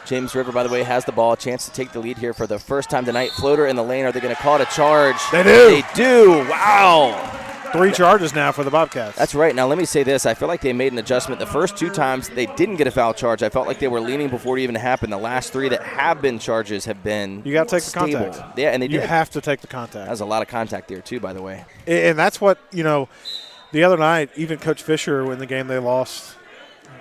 Speaker 1: James River, by the way, has the ball. A chance to take the lead here for the first time tonight. Floater in the lane. Are they going to call it a charge?
Speaker 2: They do.
Speaker 1: They do. Wow.
Speaker 2: 3 charges now for the Bobcats.
Speaker 1: That's right. Now, let me say this. I feel like they made an adjustment. The first 2 times they didn't get a foul charge. I felt like they were leaning before it even happened. The last 3 that have been charges have been
Speaker 2: You got to take
Speaker 1: stable.
Speaker 2: the contact.
Speaker 1: Yeah, and they
Speaker 2: You
Speaker 1: did.
Speaker 2: have to take the contact.
Speaker 1: That was a lot of contact there, too, by the way.
Speaker 2: And that's what, the other night, even Coach Fisher, in the game they lost,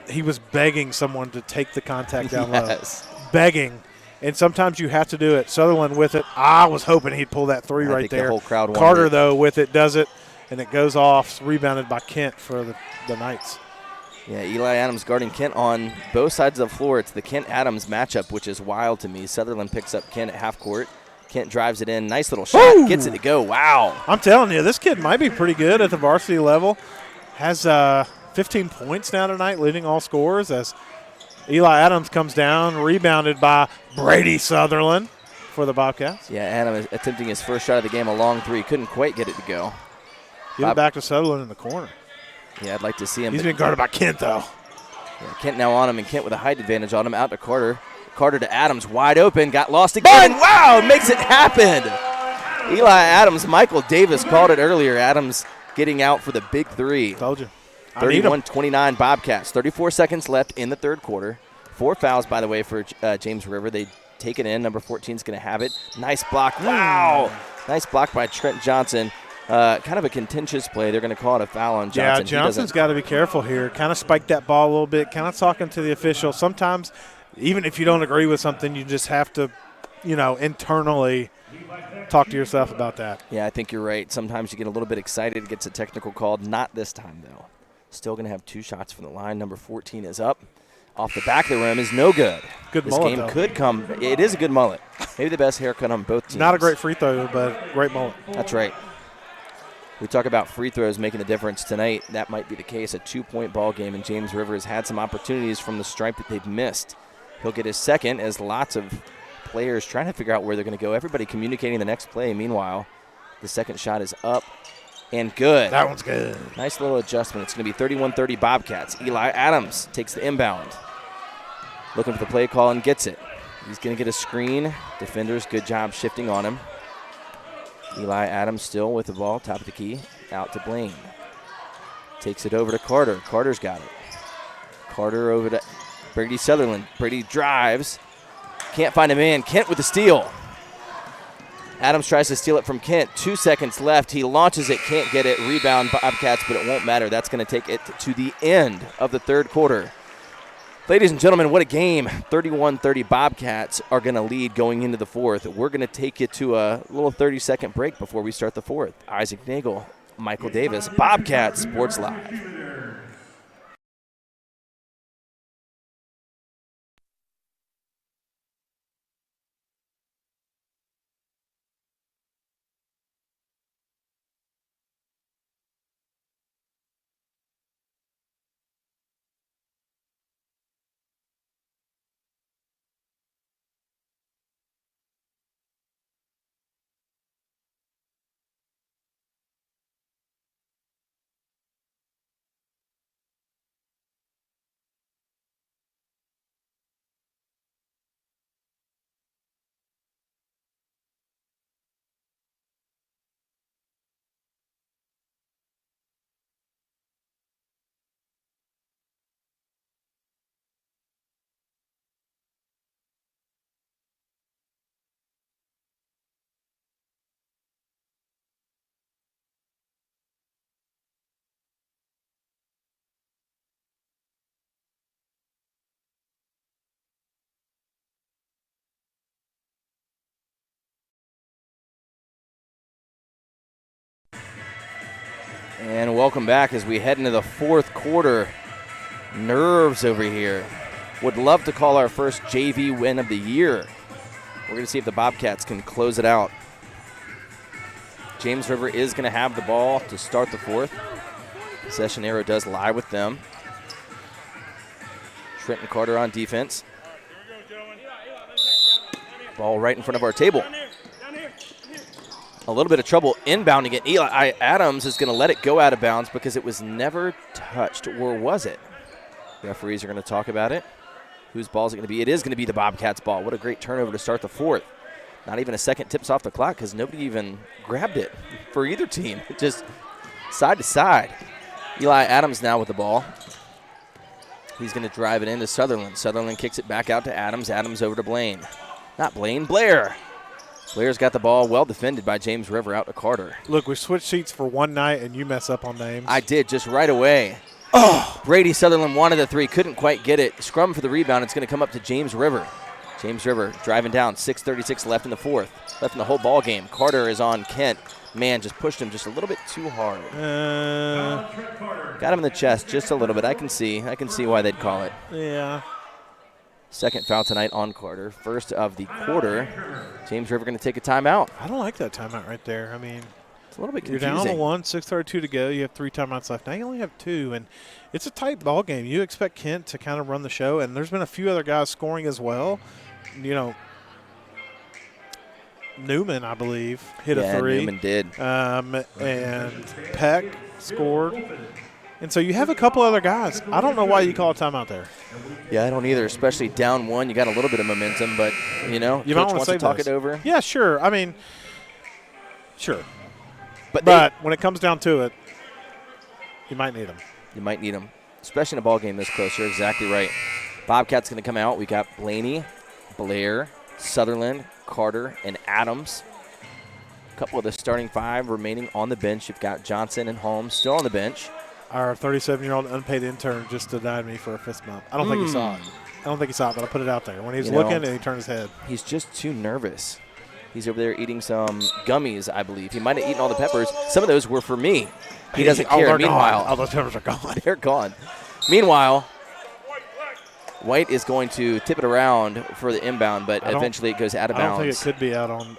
Speaker 2: he was begging someone to take the contact down
Speaker 1: Yes.
Speaker 2: low. Begging. And sometimes you have to do it. Sutherland with it. I was hoping he'd pull that 3
Speaker 1: I
Speaker 2: right
Speaker 1: think
Speaker 2: there.
Speaker 1: the whole crowd wanted
Speaker 2: Carter,
Speaker 1: it.
Speaker 2: though, with it, does it. And it goes off, rebounded by Kent for the Knights.
Speaker 1: Yeah, Eli Adams guarding Kent on both sides of the floor. It's the Kent-Adams matchup, which is wild to me. Sutherland picks up Kent at half court. Kent drives it in. Nice little shot.
Speaker 2: Woo!
Speaker 1: Gets it to go. Wow.
Speaker 2: I'm telling you, this kid might be pretty good at the varsity level. Has 15 points now tonight, leading all scorers as Eli Adams comes down, rebounded by Brady Sutherland for the Bobcats.
Speaker 1: Yeah, Adam is attempting his first shot of the game, a long 3. Couldn't quite get it to go.
Speaker 2: Give it back to Sutherland in the corner.
Speaker 1: Yeah, I'd like to see him.
Speaker 2: He's being guarded by Kent, though.
Speaker 1: Yeah, Kent now on him, and Kent with a height advantage on him. Out to Carter. Carter to Adams, wide open. Got lost again. Wow, makes it happen. Eli Adams, Michael Davis called it earlier. Adams getting out for the big 3.
Speaker 2: Told you.
Speaker 1: 31-29 Bobcats. 34 seconds left in the third quarter. 4 fouls, by the way, for James River. They take it in. Number 14 is going to have it. Nice block. Wow. Nice block by Trent Johnson. Kind of a contentious play. They're going to call it a foul on Johnson.
Speaker 2: Yeah, Johnson's got to be careful here. Kind of spiked that ball a little bit. Kind of talking to the official. Sometimes, even if you don't agree with something, you just have to, internally talk to yourself about that.
Speaker 1: Yeah, I think you're right. Sometimes you get a little bit excited. It gets a technical called. Not this time, though. Still going to have 2 shots from the line. Number 14 is up. Off the back of the rim is no good.
Speaker 2: Good
Speaker 1: this
Speaker 2: mullet,
Speaker 1: game
Speaker 2: though.
Speaker 1: could come. It is a good mullet. Maybe the best haircut on both teams.
Speaker 2: Not a great free throw, but great mullet.
Speaker 1: That's right. We talk about free throws making the difference tonight. That might be the case. A 2-point ball game, and James River has had some opportunities from the stripe that they've missed. He'll get his second as lots of players trying to figure out where they're going to go. Everybody communicating the next play. Meanwhile, the second shot is up and good.
Speaker 2: That one's good.
Speaker 1: Nice little adjustment. It's going to be 31-30 Bobcats. Eli Adams takes the inbound. Looking for the play call and gets it. He's going to get a screen. Defenders, good job shifting on him. Eli Adams still with the ball, top of the key, out to Blaine. Takes it over to Carter. Carter's got it. Carter over to Brady Sutherland. Brady drives. Can't find a man. Kent with the steal. Adams tries to steal it from Kent. 2 seconds left. He launches it, can't get it. Rebound Bobcats, but it won't matter. That's going to take it to the end of the third quarter. Ladies and gentlemen, what a game. 31-30 Bobcats are going to lead going into the fourth. We're going to take you to a little 30-second break before we start the fourth. Isaac Nagel, Michael Davis, Bobcats Sports Live. And welcome back as we head into the fourth quarter. Nerves over here. Would love to call our first JV win of the year. We're going to see if the Bobcats can close it out. James River is going to have the ball to start the fourth. Session arrow does lie with them. Trenton Carter on defense. Ball right in front of our table. A little bit of trouble inbounding it. Eli Adams is going to let it go out of bounds because it was never touched, or was it? Referees are going to talk about it. Whose ball is it going to be? It is going to be the Bobcats' ball. What a great turnover to start the fourth. Not even a second tips off the clock because nobody even grabbed it for either team. Just side to side. Eli Adams now with the ball. He's going to drive it into Sutherland. Sutherland kicks it back out to Adams. Adams over to Blaine. Not Blaine, Blair. Blair's got the ball, well defended by James River, out to Carter.
Speaker 2: Look, we switched seats for one night, and you mess up on names.
Speaker 1: I did, just right away. Oh! Brady Sutherland wanted the three, couldn't quite get it. Scrum for the rebound. It's going to come up to James River. James River driving down, 6:36 left in the fourth. Left in the whole ball game. Carter is on Kent. Man, just pushed him just a little bit too hard. Got him in the chest just a little bit. I can see why they'd call it.
Speaker 2: Yeah.
Speaker 1: Second foul tonight on Carter. First of the quarter. James River going to take a timeout.
Speaker 2: I don't like that timeout right there. I mean,
Speaker 1: it's a little bit
Speaker 2: you're
Speaker 1: confusing.
Speaker 2: down to 1, 6:32 to go. You have 3 timeouts left. Now you only have 2, and it's a tight ball game. You expect Kent to kind of run the show, and there's been a few other guys scoring as well. You know, Newman, I believe, hit a 3.
Speaker 1: Newman did.
Speaker 2: And Peck scored. And so you have a couple other guys. I don't know why you call a timeout there.
Speaker 1: Yeah, I don't either, especially down 1. You got a little bit of momentum, but, you know,
Speaker 2: you
Speaker 1: coach
Speaker 2: might
Speaker 1: wants to talk it over.
Speaker 2: Yeah, sure. I mean, sure. But when it comes down to it, you might need them.
Speaker 1: You might need them, especially in a ball game this close. You're exactly right. Bobcats going to come out. We got Blaney, Blair, Sutherland, Carter, and Adams. A couple of the starting 5 remaining on the bench. You've got Johnson and Holmes still on the bench.
Speaker 2: Our 37-year-old unpaid intern just denied me for a fist bump. I don't think he saw it. But I'll put it out there. When he was looking and he turned his head.
Speaker 1: He's just too nervous. He's over there eating some gummies, I believe. He might have eaten all the peppers. Some of those were for me. He doesn't care. Meanwhile,
Speaker 2: all those peppers are gone.
Speaker 1: They're gone. Meanwhile, White is going to tip it around for the inbound, but eventually it goes out of bounds.
Speaker 2: I don't think it could be out on.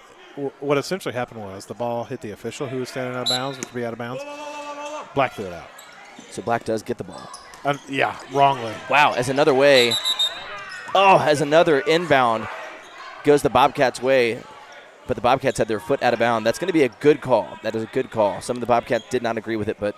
Speaker 2: What essentially happened was the ball hit the official who was standing out of bounds, which would be out of bounds. Black threw it out.
Speaker 1: So Black does get the ball.
Speaker 2: Yeah, wrongly.
Speaker 1: Wow, as another way. Oh, as another inbound goes the Bobcats' way, but the Bobcats had their foot out of bounds. That's going to be a good call. That is a good call. Some of the Bobcats did not agree with it, but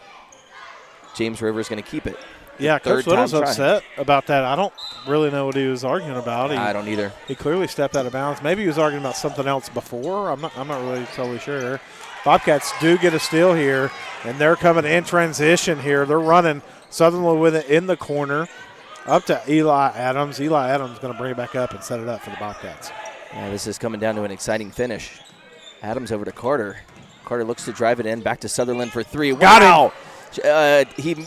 Speaker 1: James River is going to keep it.
Speaker 2: Yeah, Coach Little's upset about that. I don't really know what he was arguing about.
Speaker 1: I don't either.
Speaker 2: He clearly stepped out of bounds. Maybe he was arguing about something else before. I'm not really totally sure. Bobcats do get a steal here, and they're coming in transition here. They're running Sutherland with it in the corner up to Eli Adams. Eli Adams is going to bring it back up and set it up for the Bobcats.
Speaker 1: Yeah, this is coming down to an exciting finish. Adams over to Carter. Carter looks to drive it in. Back to Sutherland for 3.
Speaker 2: Got
Speaker 1: him.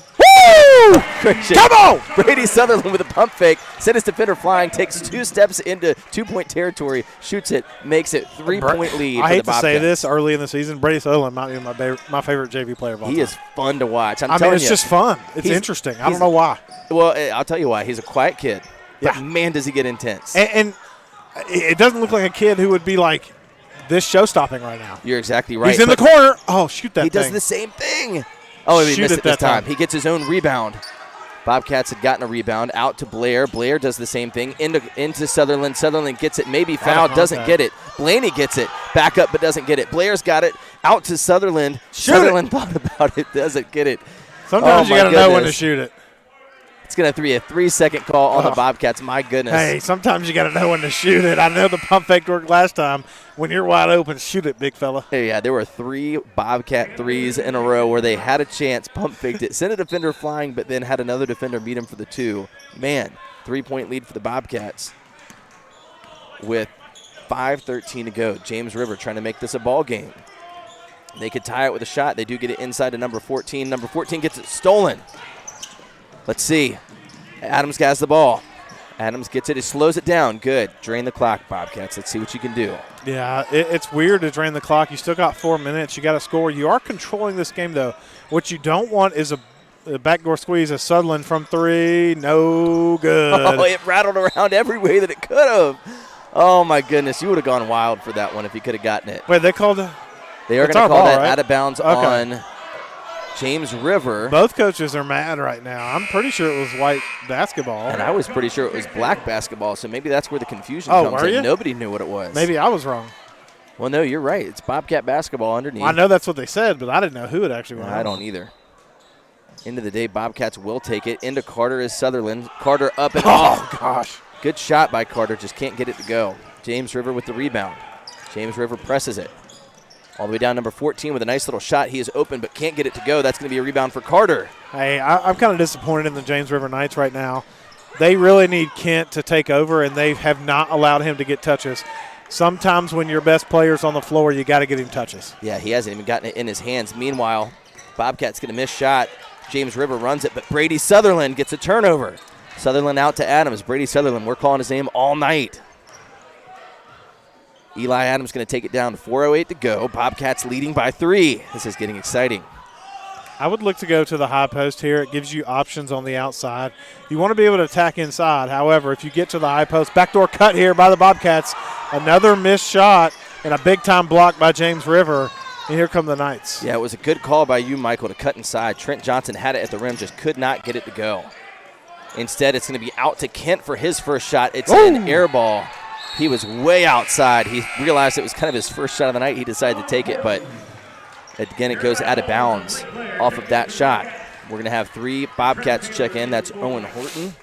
Speaker 1: Come on! Brady Sutherland with a pump fake. Sent his defender flying. Takes 2 steps into 2-point territory. Shoots it. Makes it 3-point lead.
Speaker 2: I hate to say this early in the season. Brady Sutherland might be my favorite JV player of all time.
Speaker 1: He is fun to watch.
Speaker 2: I mean, it's just fun. It's interesting. I don't know why.
Speaker 1: Well, I'll tell you why. He's a quiet kid. But man, does he get intense.
Speaker 2: And it doesn't look like a kid who would be like this show-stopping right now.
Speaker 1: You're exactly right.
Speaker 2: He's in the corner. Oh, shoot that thing.
Speaker 1: He does the same thing. Oh, he missed it this time. He gets his own rebound. Bobcats had gotten a rebound out to Blair. Blair does the same thing into Sutherland. Sutherland gets it, maybe fouled, doesn't get it. Blaney gets it, back up but doesn't get it. Blair's got it, out to Sutherland. Sutherland thought about it, doesn't get it.
Speaker 2: Sometimes you got to know when to shoot it.
Speaker 1: It's going to be a 3-second call on the Bobcats. My goodness.
Speaker 2: Hey, sometimes you got to know when to shoot it. I know the pump fake worked last time. When you're wide open, shoot it, big fella.
Speaker 1: Hey, yeah, there were 3 Bobcat threes in a row where they had a chance, pump faked it, sent a defender flying, but then had another defender beat him for the 2. Man, 3-point lead for the Bobcats with 5:13 to go. James River trying to make this a ball game. They could tie it with a shot. They do get it inside to number 14. Number 14 gets it stolen. Let's see. Adams has the ball. Adams gets it. He slows it down. Good. Drain the clock, Bobcats. Let's see what you can do.
Speaker 2: Yeah, it's weird to drain the clock. You still got 4 minutes. You got to score. You are controlling this game, though. What you don't want is a backdoor squeeze of Sutherland from 3. No good.
Speaker 1: Oh, it rattled around every way that it could have. Oh, my goodness. You would have gone wild for that one if you could have gotten it.
Speaker 2: Wait, they called
Speaker 1: They are going to call that
Speaker 2: right?
Speaker 1: out of bounds on James River.
Speaker 2: Both coaches are mad right now. I'm pretty sure it was white basketball.
Speaker 1: And I was pretty sure it was black basketball, so maybe that's where the confusion
Speaker 2: Oh,
Speaker 1: comes
Speaker 2: were
Speaker 1: in.
Speaker 2: you?
Speaker 1: Nobody knew what it was.
Speaker 2: Maybe I was wrong.
Speaker 1: Well, no, you're right. It's Bobcat basketball underneath.
Speaker 2: I know that's what they said, but I didn't know who it actually was.
Speaker 1: I don't either. End of the day, Bobcats will take it. Into Carter is Sutherland. Carter up and
Speaker 2: Oh, gosh.
Speaker 1: Good shot by Carter, just can't get it to go. James River with the rebound. James River presses it. All the way down number 14 with a nice little shot. He is open but can't get it to go. That's going to be a rebound for Carter.
Speaker 2: Hey, I'm kind of disappointed in the James River Knights right now. They really need Kent to take over, and they have not allowed him to get touches. Sometimes when your best player's on the floor, you got to get him touches.
Speaker 1: Yeah, he hasn't even gotten it in his hands. Meanwhile, Bobcats get a missed shot. James River runs it, but Brady Sutherland gets a turnover. Sutherland out to Adams. Brady Sutherland, we're calling his name all night. Eli Adams going to take it down. 4:08 to go. Bobcats leading by 3. This is getting exciting.
Speaker 2: I would look to go to the high post here. It gives you options on the outside. You want to be able to attack inside. However, if you get to the high post, backdoor cut here by the Bobcats. Another missed shot and a big-time block by James River. And here come the Knights.
Speaker 1: Yeah, it was a good call by you, Michael, to cut inside. Trent Johnson had it at the rim, just could not get it to go. Instead, it's going to be out to Kent for his first shot. It's an air ball. He was way outside. He realized it was kind of his first shot of the night. He decided to take it, but again, it goes out of bounds off of that shot. We're going to have 3 Bobcats check in. That's Owen Horton.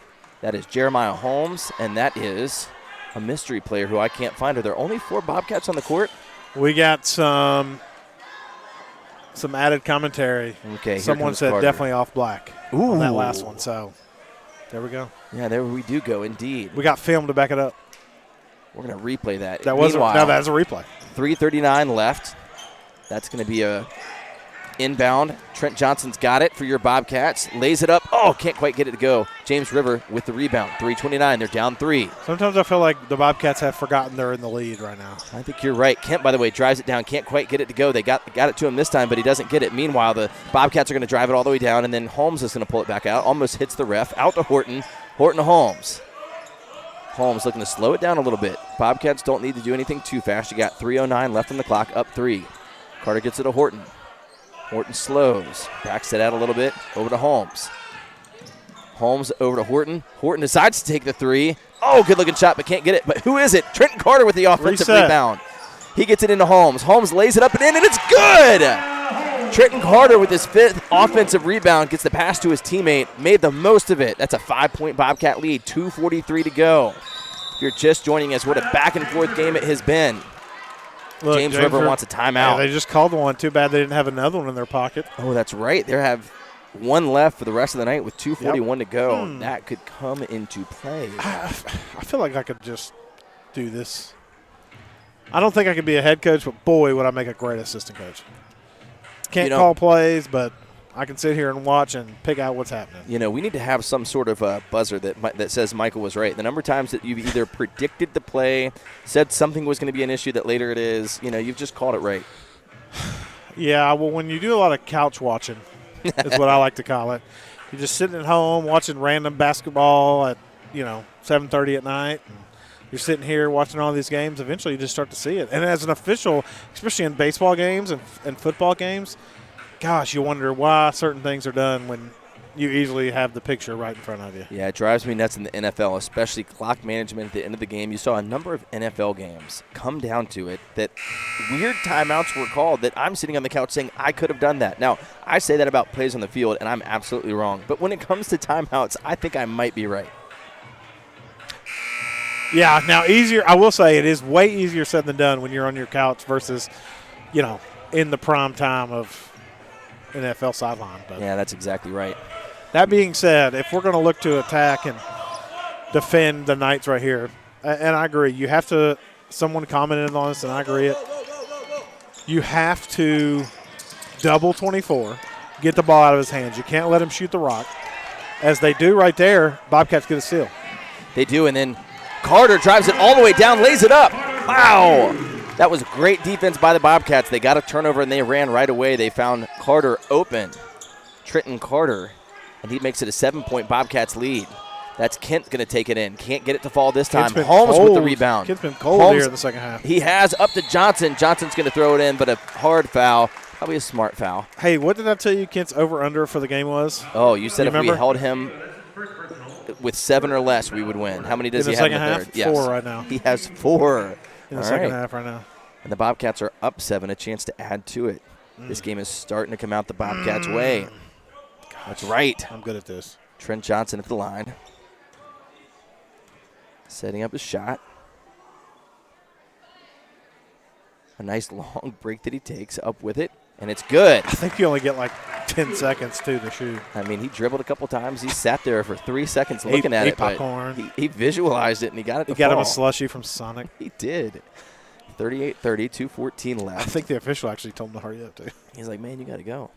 Speaker 1: That is Jeremiah Holmes, and that is a mystery player who I can't find. Are there only 4 Bobcats on the court?
Speaker 2: We got some added commentary.
Speaker 1: Okay.
Speaker 2: Someone said
Speaker 1: Carter.
Speaker 2: definitely off black on that last one. So there we go.
Speaker 1: Yeah, there we do go, indeed.
Speaker 2: We got film to back it up.
Speaker 1: We're going to replay that.
Speaker 2: That was
Speaker 1: Meanwhile,
Speaker 2: that's a replay.
Speaker 1: 3:39 left. That's going to be a inbound. Trent Johnson's got it for your Bobcats. Lays it up. Oh, can't quite get it to go. James River with the rebound. 3:29. They're down 3.
Speaker 2: Sometimes I feel like the Bobcats have forgotten they're in the lead right now.
Speaker 1: I think you're right. Kent, by the way, drives it down. Can't quite get it to go. They got it to him this time, but he doesn't get it. Meanwhile, the Bobcats are going to drive it all the way down, and then Holmes is going to pull it back out. Almost hits the ref. Out to Horton. Horton to Holmes. Holmes looking to slow it down a little bit. Bobcats don't need to do anything too fast. You got 3:09 left on the clock, up 3. Carter gets it to Horton. Horton slows, backs it out a little bit, over to Holmes. Holmes over to Horton. Horton decides to take the 3. Oh, good-looking shot, but can't get it. But who is it? Trenton Carter with the offensive rebound. He gets it into Holmes. Holmes lays it up and in, and it's good! Trenton Carter with his 5th offensive rebound gets the pass to his teammate, made the most of it. That's a 5-point Bobcat lead, 2:43 to go. If you're just joining us, what a back-and-forth game it has been.
Speaker 2: Look,
Speaker 1: James River wants a timeout.
Speaker 2: Yeah, they just called one. Too bad they didn't have another one in their pocket.
Speaker 1: Oh, that's right. They have 1 left for the rest of the night with 2:41 to go. That could come into play.
Speaker 2: I feel like I could just do this. I don't think I could be a head coach, but boy, would I make a great assistant coach. Can't call plays, but I can sit here and watch and pick out what's happening.
Speaker 1: You know, we need to have some sort of buzzer that says Michael was right. The number of times that you've either predicted the play, said something was going to be an issue that later it is, you've just called it right.
Speaker 2: Yeah, well, when you do a lot of couch watching, is what I like to call it. You're just sitting at home watching random basketball at, 7:30 at night. And you're sitting here watching all these games. Eventually, you just start to see it. And as an official, especially in baseball games and football games, gosh, you wonder why certain things are done when you easily have the picture right in front of you.
Speaker 1: Yeah, it drives me nuts in the NFL, especially clock management at the end of the game. You saw a number of NFL games come down to it that weird timeouts were called that I'm sitting on the couch saying I could have done that. Now, I say that about plays on the field, and I'm absolutely wrong. But when it comes to timeouts, I think I might be right.
Speaker 2: Yeah, now easier. I will say it is way easier said than done when you're on your couch versus, in the prime time of NFL sideline. But
Speaker 1: yeah, that's exactly right.
Speaker 2: That being said, if we're going to look to attack and defend the Knights right here, and I agree, you have to – someone commented on this, and I agree it. You have to double 24, get the ball out of his hands. You can't let him shoot the rock. As they do right there, Bobcats get a steal.
Speaker 1: They do, and then Carter drives it all the way down, lays it up. Wow. That was great defense by the Bobcats. They got a turnover, and they ran right away. They found Carter open, Trenton Carter, and he makes it a 7-point Bobcats lead. That's Kent going to take it in. Can't get it to fall this time. Holmes with the rebound.
Speaker 2: Kent's been cold here in the second half.
Speaker 1: He has up to Johnson. Johnson's going to throw it in, but a hard foul. Probably a smart foul.
Speaker 2: Hey, what did I tell you Kent's over-under for the game was?
Speaker 1: Oh, you said if
Speaker 2: remember?
Speaker 1: we held him with 7 or less, we would win. How many does he have in the third?
Speaker 2: Yes. 4 right now.
Speaker 1: He has 4.
Speaker 2: In the second half right now.
Speaker 1: And the Bobcats are up 7, a chance to add to it. This game is starting to come out the Bobcats' way.
Speaker 2: Gosh,
Speaker 1: that's right.
Speaker 2: I'm good at this.
Speaker 1: Trent Johnson at the line. Setting up a shot. A nice long break that he takes, up with it, and it's good.
Speaker 2: I think you only get like 10 seconds, too, to shoot.
Speaker 1: I mean, he dribbled a couple times. He sat there for 3 seconds looking at it,
Speaker 2: popcorn.
Speaker 1: but he visualized it, and he got it to
Speaker 2: He got
Speaker 1: fall.
Speaker 2: him a slushie from Sonic.
Speaker 1: He did. 38-30, 2:14 left.
Speaker 2: I think the official actually told him to hurry up, too.
Speaker 1: He's like, man, you got to go.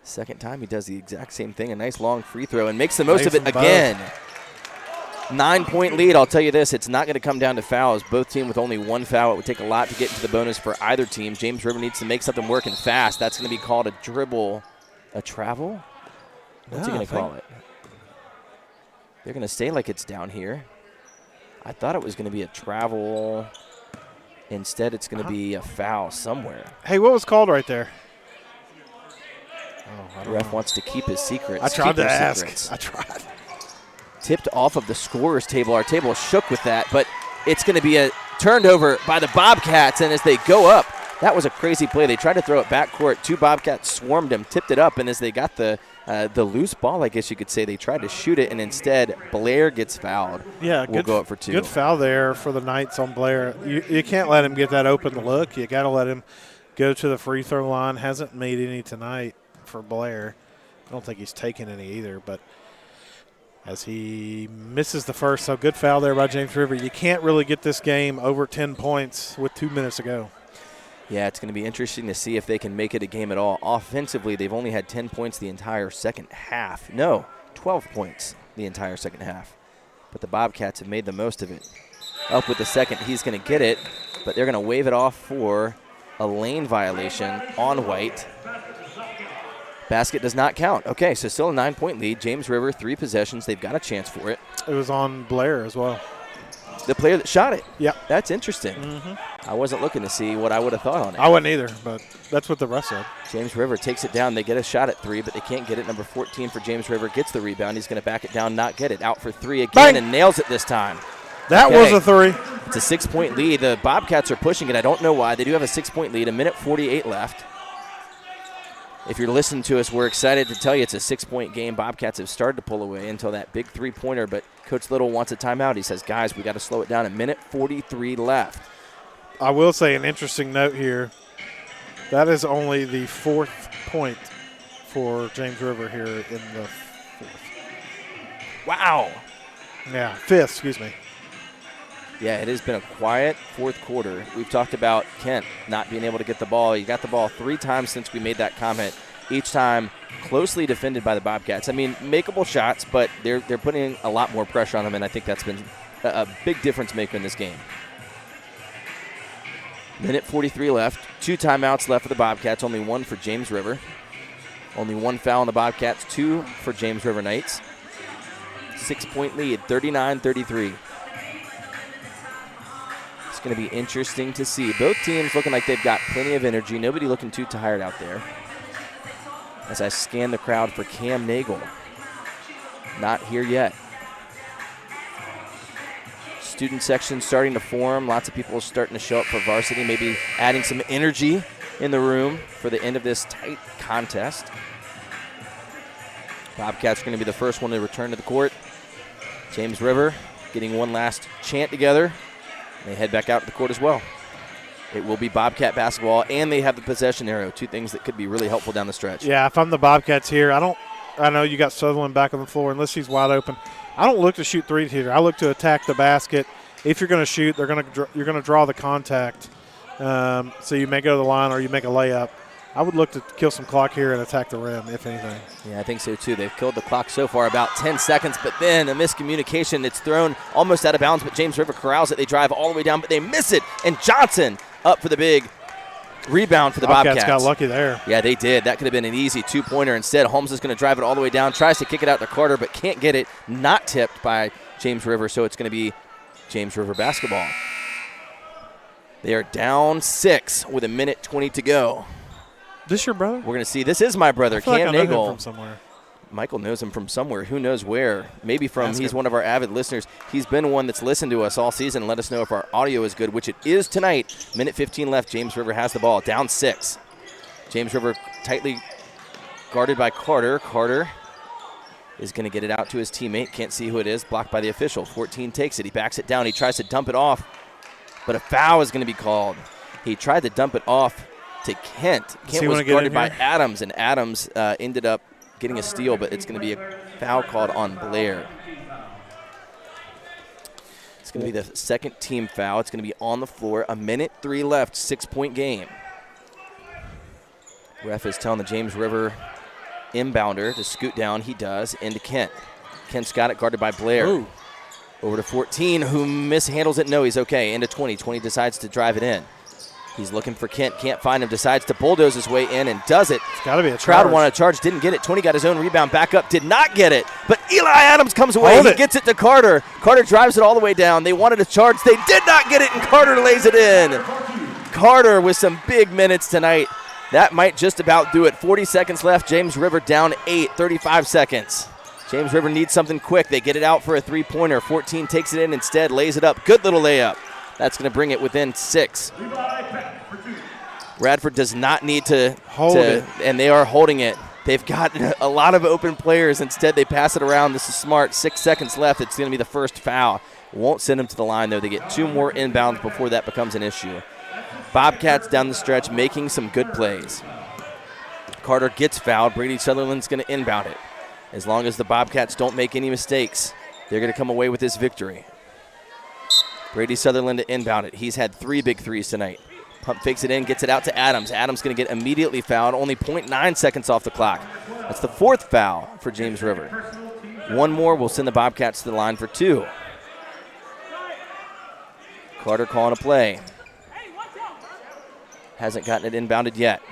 Speaker 1: Second time he does the exact same thing, a nice long free throw, and makes the most of it again. 9-point lead. I'll tell you this, it's not going to come down to fouls. Both teams with only 1 foul. It would take a lot to get into the bonus for either team. James River needs to make something work and fast. That's going to be called a dribble. A travel? What's he going to call it? They're going to stay like it's down here. I thought it was going to be a travel. Instead, it's going to be a foul somewhere.
Speaker 2: Hey, what was called right there? Oh,
Speaker 1: The ref wants to keep his secrets.
Speaker 2: I tried to ask.
Speaker 1: Secrets.
Speaker 2: I tried.
Speaker 1: Tipped off of the scorer's table. Our table shook with that, but it's going to be a turned over by the Bobcats, and as they go up, that was a crazy play. They tried to throw it backcourt. 2 Bobcats swarmed him, tipped it up, and as they got the loose ball, I guess you could say, they tried to shoot it, and instead Blair gets fouled.
Speaker 2: Yeah,
Speaker 1: we'll go up for 2.
Speaker 2: Good foul there for the Knights on Blair. You can't let him get that open look. You got to let him go to the free throw line. Hasn't made any tonight for Blair. I don't think he's taken any either, but as he misses the first, so good foul there by James River. You can't really get this game over 10 points with 2 minutes to go.
Speaker 1: Yeah, it's going to be interesting to see if they can make it a game at all. Offensively, they've only had 10 points the entire second half. No, 12 points the entire second half. But the Bobcats have made the most of it. Up with the second, he's going to get it, but they're going to wave it off for a lane violation on White. Basket does not count. Okay, so still a 9-point lead. James River, 3 possessions. They've got a chance for it.
Speaker 2: It was on Blair as well.
Speaker 1: The player that shot it.
Speaker 2: Yeah.
Speaker 1: That's interesting. I wasn't looking to see what I would have thought on it.
Speaker 2: I wasn't either, but that's what the ref said.
Speaker 1: James River takes it down. They get a shot at 3, but they can't get it. Number 14 for James River gets the rebound. He's going to back it down, not get it. Out for 3 again.
Speaker 2: Bang.
Speaker 1: And nails it this time.
Speaker 2: That was a 3.
Speaker 1: It's a 6-point lead. The Bobcats are pushing it. I don't know why. They do have a 6-point lead. 1:48 left. If you're listening to us, we're excited to tell you it's a 6-point game. Bobcats have started to pull away until that big 3-pointer, but Coach Little wants a timeout. He says, guys, we got to slow it down. 1:43 left.
Speaker 2: I will say an interesting note here. That is only the 4th point for James River here in the 4th.
Speaker 1: Wow.
Speaker 2: Yeah, 5th, excuse me.
Speaker 1: Yeah, it has been a quiet 4th quarter. We've talked about Kent not being able to get the ball. He got the ball 3 times since we made that comment. Each time closely defended by the Bobcats. I mean, makeable shots, but they're putting a lot more pressure on them, and I think that's been a big difference maker in this game. 1:43 left. 2 timeouts left for the Bobcats. Only 1 for James River. Only 1 foul on the Bobcats. 2 for James River Knights. 6-point lead, 39-33. It's going to be interesting to see. Both teams looking like they've got plenty of energy. Nobody looking too tired out there. As I scan the crowd for Cam Nagel. Not here yet. Student section starting to form. Lots of people starting to show up for varsity. Maybe adding some energy in the room for the end of this tight contest. Bobcats are going to be the first one to return to the court. James River getting one last chant together. They head back out to the court as well. It will be Bobcat basketball, and they have the possession arrow, 2 things that could be really helpful down the stretch.
Speaker 2: Yeah, if I'm the Bobcats here, I know you got Sutherland back on the floor, unless he's wide open. I don't look to shoot 3s here. I look to attack the basket. If you're going to shoot, you're going to draw the contact. So you may go to the line or you make a layup. I would look to kill some clock here and attack the rim, if anything.
Speaker 1: Yeah, I think so too. They've killed the clock so far, about 10 seconds, but then a miscommunication. It's thrown almost out of bounds, but James River corrals it. They drive all the way down, but they miss it, and Johnson up for the big rebound for the Bobcats.
Speaker 2: Got lucky there.
Speaker 1: Yeah, they did. That could have been an easy two-pointer. Instead, Holmes is going to drive it all the way down, tries to kick it out to Carter, but can't get it. Not tipped by James River, so it's going to be James River basketball. They are down 6 with 1:20 to go.
Speaker 2: This your brother?
Speaker 1: We're going to see. This is my brother,
Speaker 2: I feel
Speaker 1: Cam
Speaker 2: like I know him
Speaker 1: Nagel.
Speaker 2: from somewhere.
Speaker 1: Michael knows him from somewhere. Who knows where? Maybe from he's one of our avid listeners. He's been one that's listened to us all season and let us know if our audio is good, which it is tonight. 1:15 left. James River has the ball. Down 6. James River tightly guarded by Carter. Carter is going to get it out to his teammate. Can't see who it is. Blocked by the official. 14 takes it. He backs it down. He tries to dump it off, but a foul is going to be called. He tried to dump it off to Kent. Kent was guarded by Adams, and Adams ended up getting a steal, but it's going to be a foul called on Blair. It's going to be the second team foul. It's going to be on the floor. 1:03 left, 6-point game. Ref is telling the James River inbounder to scoot down. He does, into Kent. Kent's got it, guarded by Blair.
Speaker 2: Ooh.
Speaker 1: Over to 14, who mishandles it. No, he's okay. Into 20. 20 decides to drive it in. He's looking for Kent, can't find him, decides to bulldoze his way in and does it.
Speaker 2: It's got to be a
Speaker 1: Crowd
Speaker 2: charge.
Speaker 1: wanted a charge, didn't get it. 20 got his own rebound, back up, did not get it. But Eli Adams comes away. He gets it to Carter. Carter drives it all the way down. They wanted a charge. They did not get it, and Carter lays it in. Carter with some big minutes tonight. That might just about do it. 40 seconds left. James River down 8, 35 seconds. James River needs something quick. They get it out for a three-pointer. 14 takes it in instead, lays it up. Good little layup. That's going to bring it within 6. Radford does not need to hold it, and they are holding it. They've got a lot of open players. Instead, they pass it around. This is smart. 6 seconds left. It's going to be the first foul. Won't send them to the line, though. They get 2 more inbounds before that becomes an issue. Bobcats down the stretch making some good plays. Carter gets fouled. Brady Sutherland's going to inbound it. As long as the Bobcats don't make any mistakes, they're going to come away with this victory. Brady Sutherland to inbound it. He's had 3 big threes tonight. Pump fakes it in, gets it out to Adams. Adams going to get immediately fouled. Only 0.9 seconds off the clock. That's the 4th foul for James River. 1 more will send the Bobcats to the line for 2. Carter calling a play. Hasn't gotten it inbounded yet.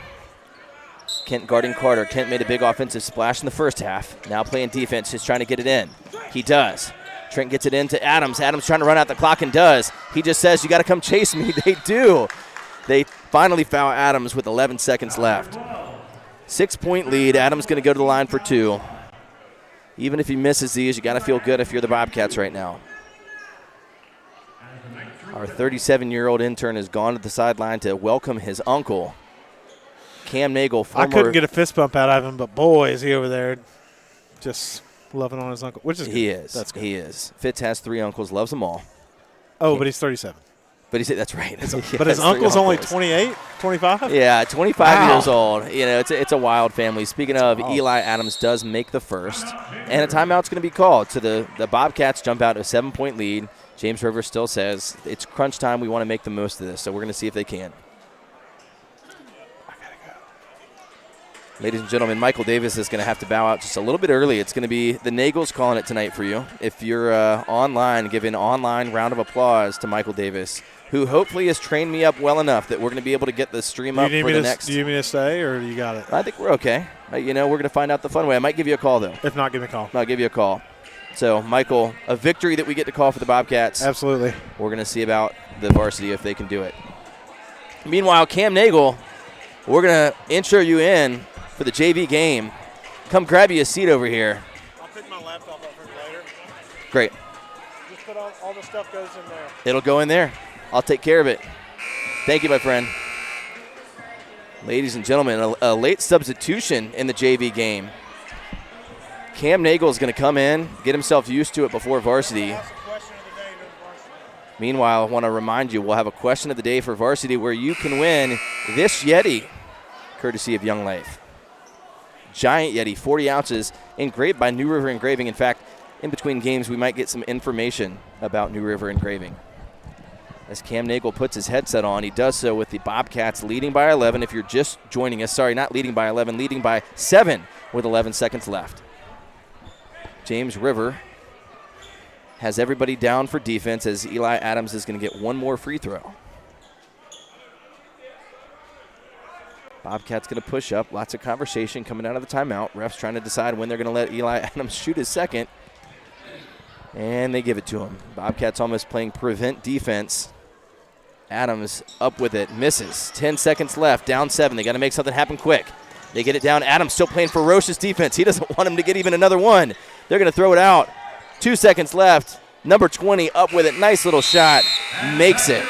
Speaker 1: Kent guarding Carter. Kent made a big offensive splash in the first half. Now playing defense, just trying to get it in. He does. Trent gets it in to Adams. Adams trying to run out the clock and does. He just says, you got to come chase me. They do. They finally foul Adams with 11 seconds left. 6-point lead. Adams going to go to the line for 2. Even if he misses these, you got to feel good if you're the Bobcats right now. Our 37-year-old intern has gone to the sideline to welcome his uncle, Cam Nagel.
Speaker 2: I couldn't get a fist bump out of him, but boy, is he over there just loving on his uncle, which is good.
Speaker 1: He is.
Speaker 2: That's good.
Speaker 1: He is. Fitz has 3 uncles, loves them all.
Speaker 2: Oh, but he's 37.
Speaker 1: But he said that's right.
Speaker 2: But his uncle's only 28, 25?
Speaker 1: Yeah, 25 years old. You know, it's a wild family. Speaking of, Eli Adams does make the first, and a timeout's going to be called. So the Bobcats jump out a 7-point lead. James River still says it's crunch time. We want to make the most of this, so we're going to see if they can. Ladies and gentlemen, Michael Davis is going to have to bow out just a little bit early. It's going to be the Nagels calling it tonight for you. If you're online, give an online round of applause to Michael Davis, who hopefully has trained me up well enough that we're going to be able to get the stream up for the next.
Speaker 2: Do you need me to stay, or you got it?
Speaker 1: I think we're okay. You know, we're going to find out the fun way. I might give you a call, though.
Speaker 2: If not, give me a call.
Speaker 1: I'll give you a call. So, Michael, a victory that we get to call for the Bobcats.
Speaker 2: Absolutely.
Speaker 1: We're going to see about the varsity if they can do it. Meanwhile, Cam Nagel, we're going to intro you in for the JV game. Come grab you a seat over here.
Speaker 2: I'll pick my laptop up for you later.
Speaker 1: Great.
Speaker 2: Just put all the stuff goes in there.
Speaker 1: It'll go in there. I'll take care of it. Thank you, my friend. Ladies and gentlemen, a late substitution in the JV game. Cam Nagel is going to come in, get himself used to it before varsity. Meanwhile, I want to remind you, we'll have a question of the day for varsity where you can win this Yeti, courtesy of Young Life. Giant Yeti, 40 ounces, engraved by New River Engraving. In fact, in between games, we might get some information about New River Engraving. As Cam Nagel puts his headset on, he does so with the Bobcats leading by 11. If you're just joining us, sorry, not leading by 11, leading by 7 with 11 seconds left. James River has everybody down for defense as Eli Adams is going to get one more free throw. Bobcats going to push up. Lots of conversation coming out of the timeout. Refs trying to decide when they're going to let Eli Adams shoot his second. And they give it to him. Bobcats almost playing prevent defense. Adams up with it, misses. 10 seconds left, down 7. They got to make something happen quick. They get it down. Adams still playing ferocious defense. He doesn't want him to get even another one. They're going to throw it out. 2 seconds left. Number 20 up with it. Nice little shot. Makes it.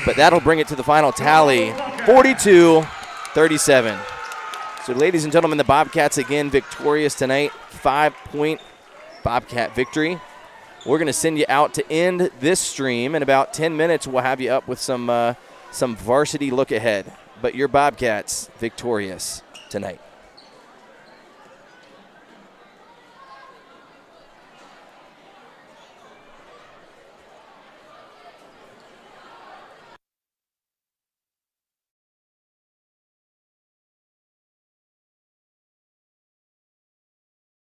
Speaker 1: But that'll bring it to the final tally, 42-37. So, ladies and gentlemen, the Bobcats again victorious tonight. 5-point Bobcat victory. We're going to send you out to end this stream. In about 10 minutes, we'll have you up with some varsity look ahead. But your Bobcats victorious tonight.